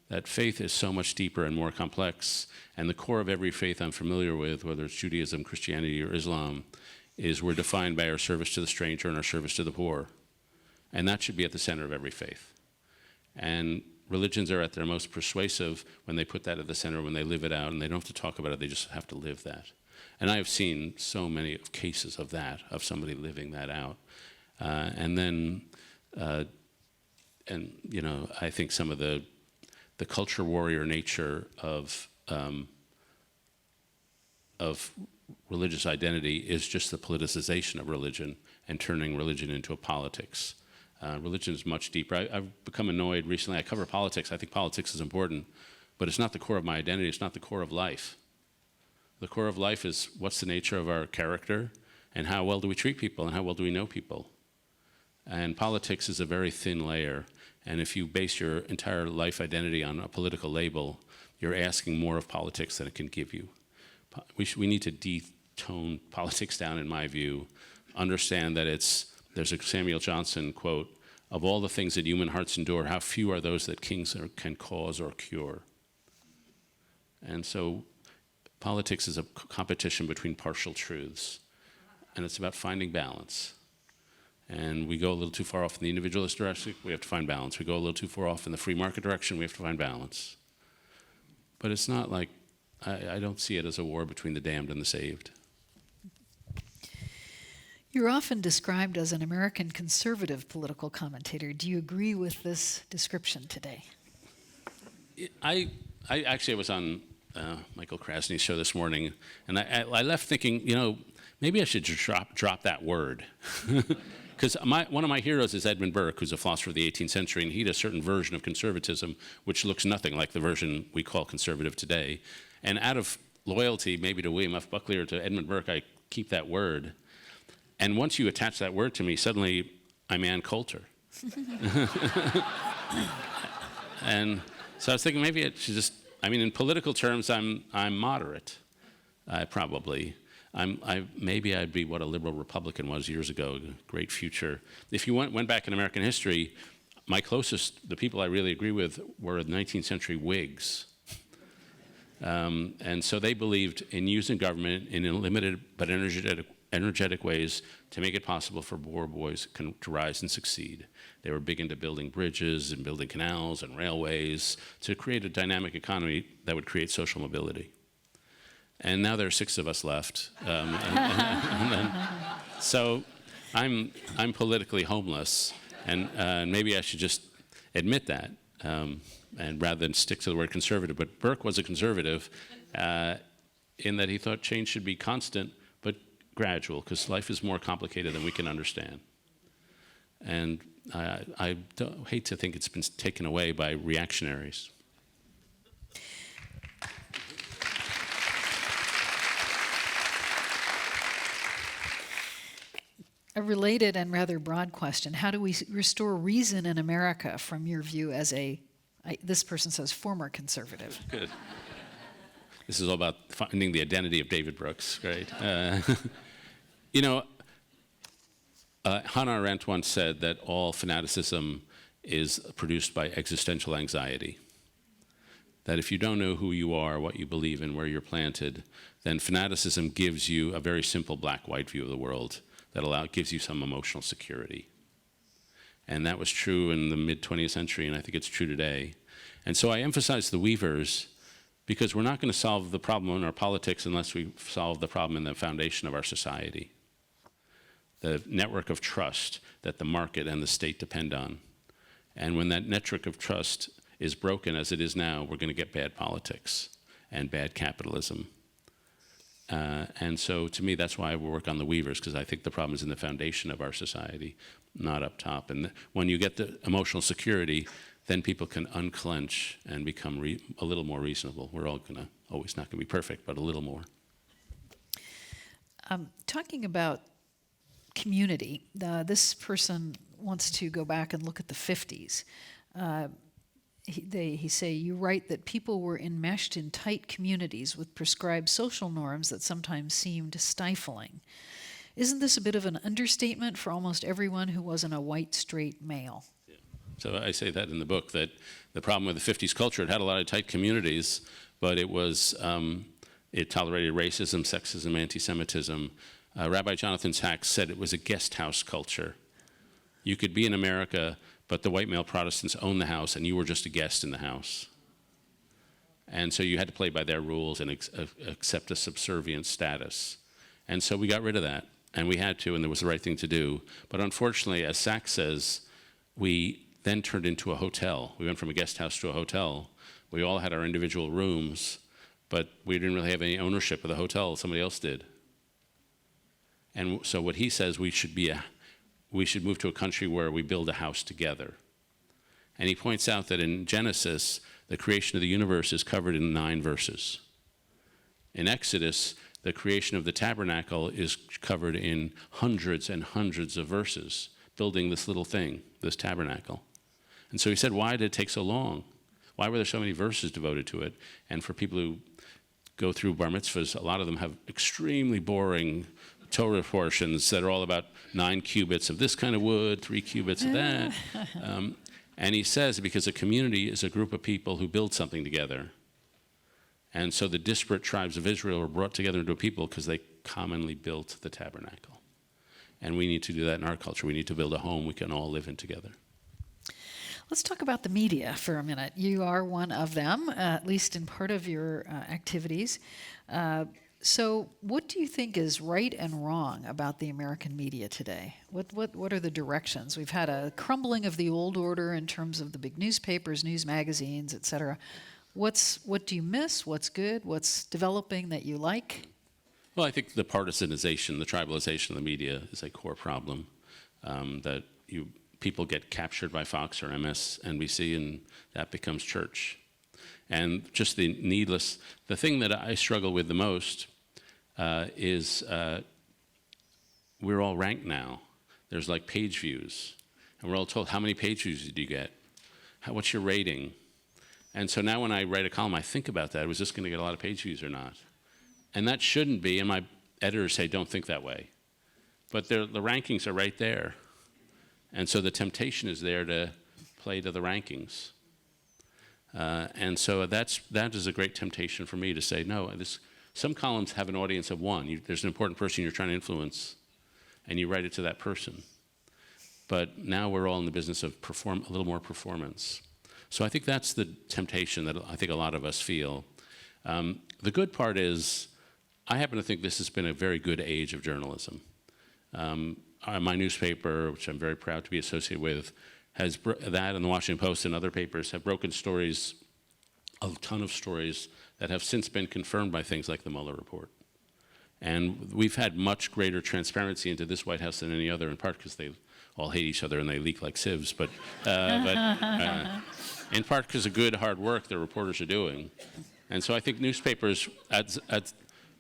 That faith is so much deeper and more complex, and the core of every faith I'm familiar with, whether it's Judaism, Christianity, or Islam, is we're defined by our service to the stranger and our service to the poor. And that should be at the center of every faith. And religions are at their most persuasive when they put that at the center, when they live it out, and they don't have to talk about it, they just have to live that. And I have seen so many cases of that, of somebody living that out. And you know, I think some of the culture warrior nature of religious identity is just the politicization of religion and turning religion into a politics. Religion is much deeper. I've become annoyed recently. I cover politics. I think politics is important, but it's not the core of my identity. It's not the core of life. The core of life is what's the nature of our character and how well do we treat people and how well do we know people. And politics is a very thin layer. And if you base your entire life identity on a political label, you're asking more of politics than it can give you. We need to detone politics down, in my view, understand that there's a Samuel Johnson quote, of all the things that human hearts endure, how few are those that kings can cause or cure. And so politics is a competition between partial truths, and it's about finding balance. And we go a little too far off in the individualist direction, we have to find balance. We go a little too far off in the free market direction, we have to find balance. But it's not like, I don't see it as a war between the damned and the saved. You're often described as an American conservative political commentator. Do you agree with this description today? I was on Michael Krasny's show this morning, and I left thinking, you know, maybe I should drop that word. Because one of my heroes is Edmund Burke, who's a philosopher of the 18th century, and he had a certain version of conservatism which looks nothing like the version we call conservative today. And out of loyalty, maybe to William F. Buckley or to Edmund Burke, I keep that word. And once you attach that word to me, suddenly I'm Ann Coulter. And so I was thinking maybe it should just, I mean, in political terms, I'm moderate, probably. Maybe I'd be what a liberal Republican was years ago, great future. If you went back in American history, the people I really agree with were the 19th century Whigs. And so they believed in using government in limited but energetic ways to make it possible for poor boys to rise and succeed. They were big into building bridges and building canals and railways to create a dynamic economy that would create social mobility. And now there are 6 of us left. So I'm politically homeless, and maybe I should just admit that, and rather than stick to the word conservative. But Burke was a conservative in that he thought change should be constant, but gradual, because life is more complicated than we can understand. And I hate to think it's been taken away by reactionaries. A related and rather broad question: how do we restore reason in America from your view as this person says, former conservative? Good. This is all about finding the identity of David Brooks, right? You know, Hannah Arendt once said that all fanaticism is produced by existential anxiety. That if you don't know who you are, what you believe in, where you're planted, then fanaticism gives you a very simple black-white view of the world that gives you some emotional security. And that was true in the mid-20th century, and I think it's true today. And so I emphasize the weavers because we're not going to solve the problem in our politics unless we solve the problem in the foundation of our society. The network of trust that the market and the state depend on. And when that network of trust is broken as it is now, we're going to get bad politics and bad capitalism. And so to me, that's why we work on the weavers, because I think the problem is in the foundation of our society, not up top. And when you get the emotional security, then people can unclench and become a little more reasonable. We're all going to, always not going to be perfect, but a little more. Talking about community, this person wants to go back and look at the 50s. He say, you write that people were enmeshed in tight communities with prescribed social norms that sometimes seemed stifling. Isn't this a bit of an understatement for almost everyone who wasn't a white, straight male? Yeah. So I say that in the book, that the problem with the 50s culture, it had a lot of tight communities, but it was, it tolerated racism, sexism, anti-Semitism. Rabbi Jonathan Sacks said it was a guest house culture. You could be in America, but the white male Protestants owned the house, and you were just a guest in the house. And so you had to play by their rules and accept a subservient status. And so we got rid of that, and we had to, and it was the right thing to do. But unfortunately, as Sacks says, we then turned into a hotel. We went from a guest house to a hotel. We all had our individual rooms, but we didn't really have any ownership of the hotel. Somebody else did. And so what he says, we should move to a country where we build a house together. And he points out that in Genesis, the creation of the universe is covered in 9 verses. In Exodus, the creation of the tabernacle is covered in hundreds and hundreds of verses, building this little thing, this tabernacle. And so he said, why did it take so long? Why were there so many verses devoted to it? And for people who go through bar mitzvahs, a lot of them have extremely boring Torah portions that are all about 9 cubits of this kind of wood, 3 cubits of that. And he says, because a community is a group of people who build something together. And so the disparate tribes of Israel were brought together into a people because they commonly built the tabernacle. And we need to do that in our culture. We need to build a home we can all live in together. Let's talk about the media for a minute. You are one of them, at least in part of your activities. So what do you think is right and wrong about the American media today? What are the directions? We've had a crumbling of the old order in terms of the big newspapers, news magazines, et cetera. What do you miss? What's good? What's developing that you like? Well, I think the partisanization, the tribalization of the media is a core problem, that people get captured by Fox or MSNBC, and that becomes church. And just the thing that I struggle with the most is we're all ranked now. There's like page views, and we're all told, how many page views did you get? What's your rating? And so now when I write a column, I think about that. Was this going to get a lot of page views or not? And that shouldn't be, and my editors say, don't think that way. But the rankings are right there. And so the temptation is there to play to the rankings. And so that is a great temptation for me to say, no, some columns have an audience of one. There's an important person you're trying to influence, and you write it to that person. But now we're all in the business of a little more performance. So I think that's the temptation that I think a lot of us feel. The good part is, I happen to think this has been a very good age of journalism. My newspaper, which I'm very proud to be associated with, has that and the Washington Post and other papers have broken stories, a ton of stories that have since been confirmed by things like the Mueller report. And we've had much greater transparency into this White House than any other, in part because they all hate each other and they leak like sieves, but in part because of good, hard work the reporters are doing. And so I think newspapers at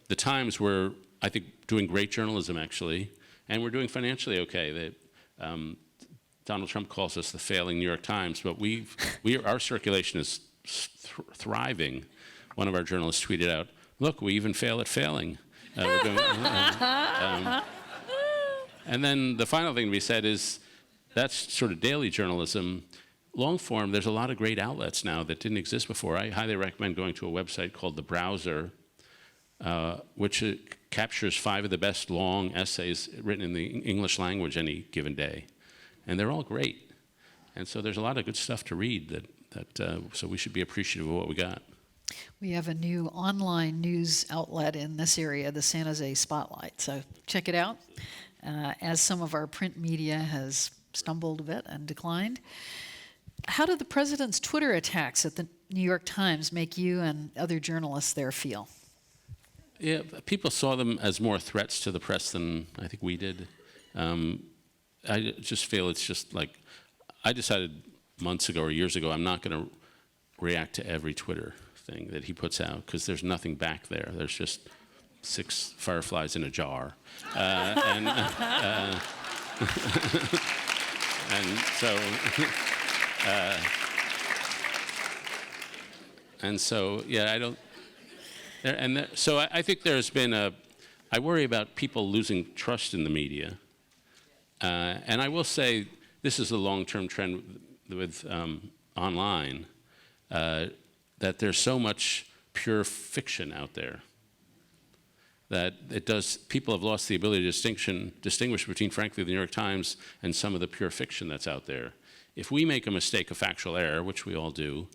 the Times were, I think, doing great journalism, actually, and we're doing financially okay. Donald Trump calls us the failing New York Times, but our circulation is thriving. One of our journalists tweeted out, look, we even fail at failing. And then the final thing to be said is that's sort of daily journalism. Long form, there's a lot of great outlets now that didn't exist before. I highly recommend going to a website called The Browser, which captures 5 of the best long essays written in the English language any given day. And they're all great. And so there's a lot of good stuff to read so we should be appreciative of what we got. We have a new online news outlet in this area, the San Jose Spotlight. So check it out. As some of our print media has stumbled a bit and declined. How did the president's Twitter attacks at the New York Times make you and other journalists there feel? Yeah, people saw them as more threats to the press than I think we did. I just feel it's just like, I decided months ago or years ago, I'm not going to react to every Twitter thing that he puts out, because there's nothing back there. There's just 6 fireflies in a jar. And so... and so, yeah, I don't. So I think there's been I worry about people losing trust in the media. And I will say this is a long-term trend with online, that there's so much pure fiction out there that people have lost the ability to distinguish between, frankly, the New York Times and some of the pure fiction that's out there. If we make a mistake, a factual error, which we all do,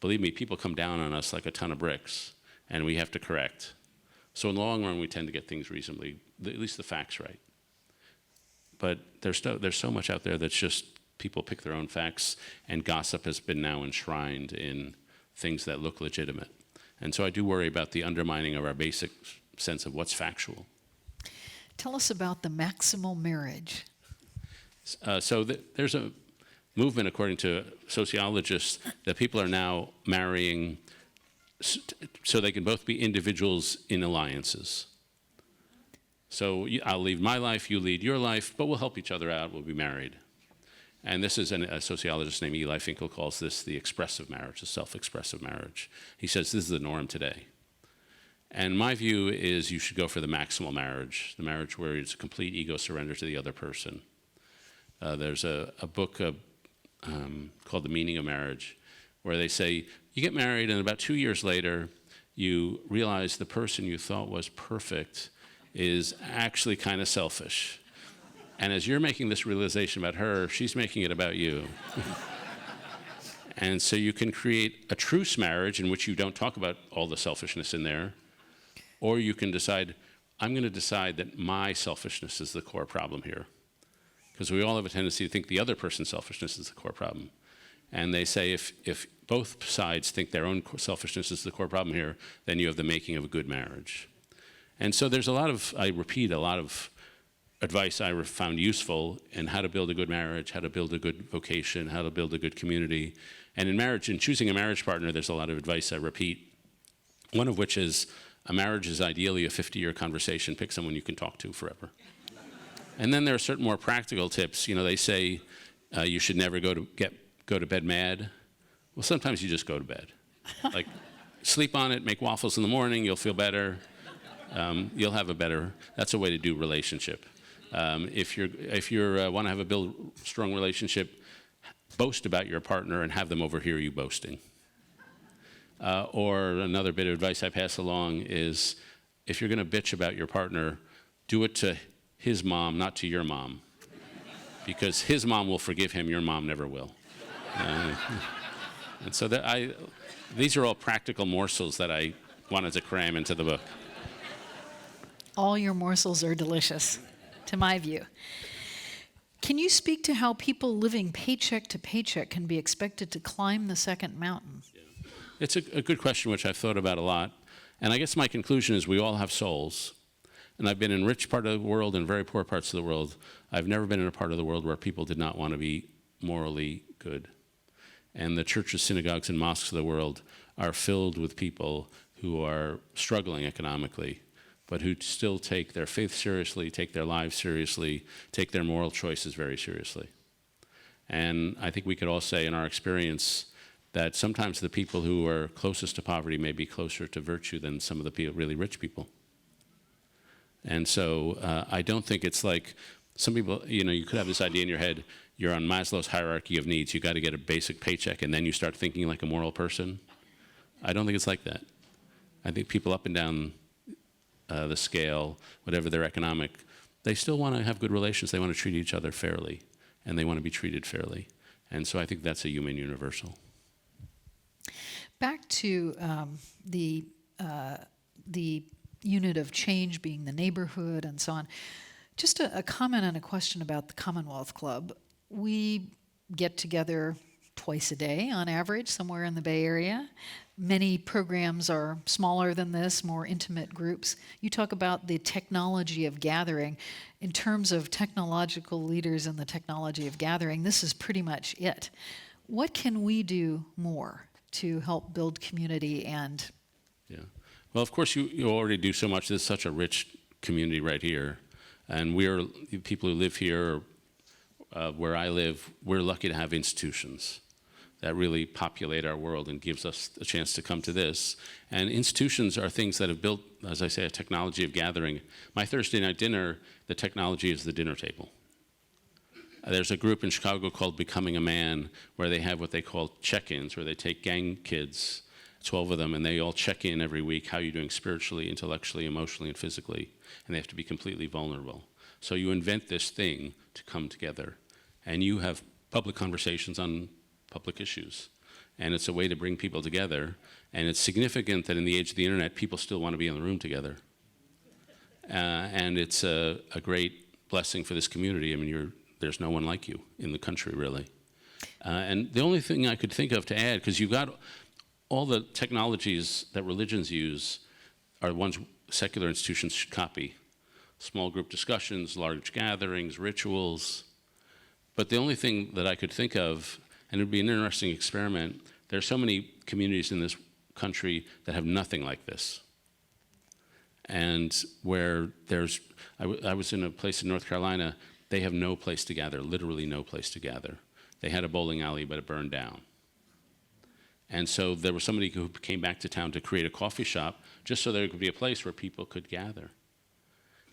believe me, people come down on us like a ton of bricks, and we have to correct. So in the long run, we tend to get things reasonably, at least the facts right. But there's so much out there that's just people pick their own facts, and gossip has been now enshrined in things that look legitimate. And so I do worry about the undermining of our basic sense of what's factual. Tell us about the maximal marriage. There's a movement, according to sociologists, that people are now marrying so they can both be individuals in alliances. So I'll lead my life, you lead your life, but we'll help each other out, we'll be married. And this is a sociologist named Eli Finkel calls this the expressive marriage, the self-expressive marriage. He says this is the norm today. And my view is you should go for the maximal marriage, the marriage where it's a complete ego surrender to the other person. There's a book called The Meaning of Marriage, where they say you get married and about 2 years later, you realize the person you thought was perfect is actually kind of selfish. And as you're making this realization about her, she's making it about you. And so you can create a truce marriage in which you don't talk about all the selfishness in there, or you can decide, I'm going to decide that my selfishness is the core problem here. Because we all have a tendency to think the other person's selfishness is the core problem. And they say if both sides think their own selfishness is the core problem here, then you have the making of a good marriage. And so there's a lot of advice I found useful in how to build a good marriage, how to build a good vocation, how to build a good community. And in marriage, in choosing a marriage partner, there's a lot of advice I repeat. One of which is, a marriage is ideally a 50-year conversation. Pick someone you can talk to forever. And then there are certain more practical tips. You know, they say you should never go to bed mad. Well, sometimes you just go to bed. Like, sleep on it, make waffles in the morning, you'll feel better. You'll have that's a way to do relationship. If you want to have a strong relationship, boast about your partner and have them overhear you boasting. Or another bit of advice I pass along is, if you're going to bitch about your partner, do it to his mom, not to your mom. Because his mom will forgive him, your mom never will. And so these are all practical morsels that I wanted to cram into the book. All your morsels are delicious, to my view. Can you speak to how people living paycheck to paycheck can be expected to climb the second mountain? It's a good question, which I've thought about a lot. And I guess my conclusion is we all have souls. And I've been in rich part of the world and very poor parts of the world. I've never been in a part of the world where people did not want to be morally good. And the churches, synagogues, and mosques of the world are filled with people who are struggling economically, but who still take their faith seriously, take their lives seriously, take their moral choices very seriously. And I think we could all say in our experience that sometimes the people who are closest to poverty may be closer to virtue than some of the really rich people. And so I don't think it's like Some people, you could have this idea in your head, you're on Maslow's hierarchy of needs. You got to get a basic paycheck, and then you start thinking like a moral person. I don't think it's like that. I think people up and down the scale, whatever their economic, they still want to have good relations. They want to treat each other fairly, and they want to be treated fairly. And so I think that's a human universal. Back to the unit of change being the neighborhood and so on. Just a comment and a question about the Commonwealth Club. We get together twice a day on average, somewhere in the Bay Area. Many programs are smaller than this, more intimate groups. You talk about the technology of gathering. In terms of technological leaders and the technology of gathering, this is pretty much it. What can we do more to help build community and... Yeah. Well, of course, you already do so much. There's such a rich community right here. And we're, people who live here, where I live, we're lucky to have institutions that really populate our world and gives us a chance to come to this. And institutions are things that have built, as I say, a technology of gathering. My Thursday night dinner, the technology is the dinner table. There's a group in Chicago called Becoming a Man, where they have what they call check-ins, where they take gang kids, 12 of them, and they all check in every week. How are you doing spiritually, intellectually, emotionally, and physically? And they have to be completely vulnerable. So you invent this thing to come together, and you have public conversations on public issues. And it's a way to bring people together. And it's significant that in the age of the internet, people still want to be in the room together. And it's a great blessing for this community. I mean, there's no one like you in the country, really. And the only thing I could think of to add, because you've got all the technologies that religions use are ones secular institutions should copy. Small group discussions, large gatherings, rituals. But the only thing that I could think of, and it would be an interesting experiment, there are so many communities in this country that have nothing like this. And where I was in a place in North Carolina, they have no place to gather, literally no place to gather. They had a bowling alley, but it burned down. And so there was somebody who came back to town to create a coffee shop just so there could be a place where people could gather.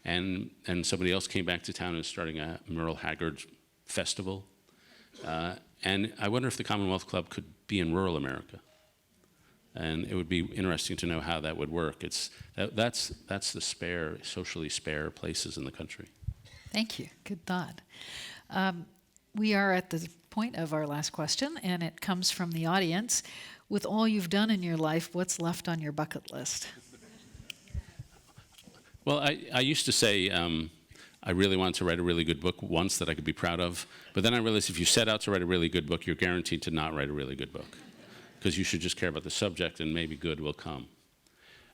And somebody else came back to town and was starting a Merle Haggard festival. And I wonder if the Commonwealth Club could be in rural America. And it would be interesting to know how that would work. That's the socially spare places in the country. Thank you. Good thought. We are at the point of our last question, and it comes from the audience. With all you've done in your life, what's left on your bucket list? Well, I used to say I really wanted to write a really good book once that I could be proud of, but then I realized if you set out to write a really good book, you're guaranteed to not write a really good book, because you should just care about the subject and maybe good will come.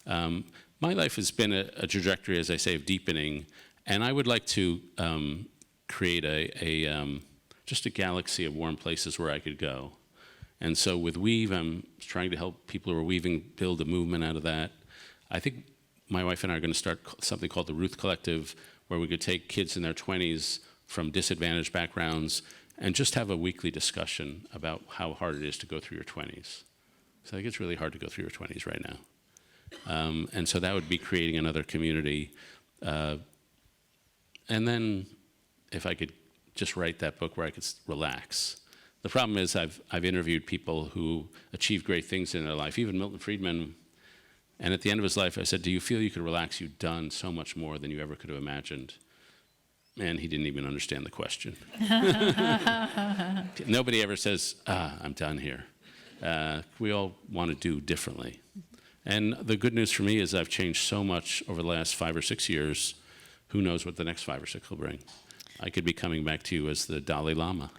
My life has been a trajectory, as I say, of deepening, and I would like to create just a galaxy of warm places where I could go. And so with Weave, I'm trying to help people who are weaving build a movement out of that. I think my wife and I are going to start something called the Ruth Collective, where we could take kids in their 20s from disadvantaged backgrounds and just have a weekly discussion about how hard it is to go through your 20s. So I think it's really hard to go through your 20s right now. And so that would be creating another community. And then if I could just write that book where I could relax. The problem is I've interviewed people who achieved great things in their life, even Milton Friedman. And at the end of his life, I said, do you feel you could relax? You've done so much more than you ever could have imagined. And he didn't even understand the question. Nobody ever says, I'm done here. We all want to do differently. And the good news for me is I've changed so much over the last 5 or 6 years. Who knows what the next 5 or 6 will bring? I could be coming back to you as the Dalai Lama.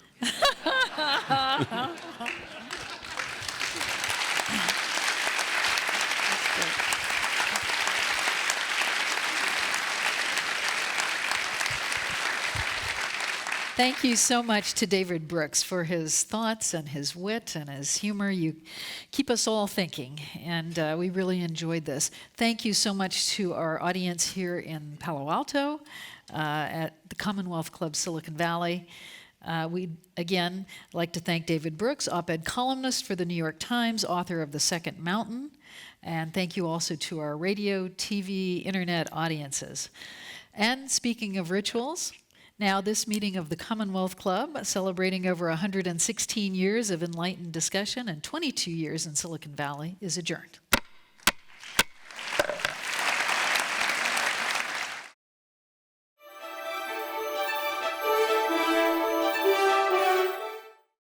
Thank you so much to David Brooks for his thoughts and his wit and his humor. You keep us all thinking, and we really enjoyed this. Thank you so much to our audience here in Palo Alto at the Commonwealth Club Silicon Valley. We'd, again, like to thank David Brooks, op-ed columnist for the New York Times, author of The Second Mountain. And thank you also to our radio, TV, internet audiences. And speaking of rituals, Now, this meeting of the Commonwealth Club, celebrating over 116 years of enlightened discussion and 22 years in Silicon Valley, is adjourned.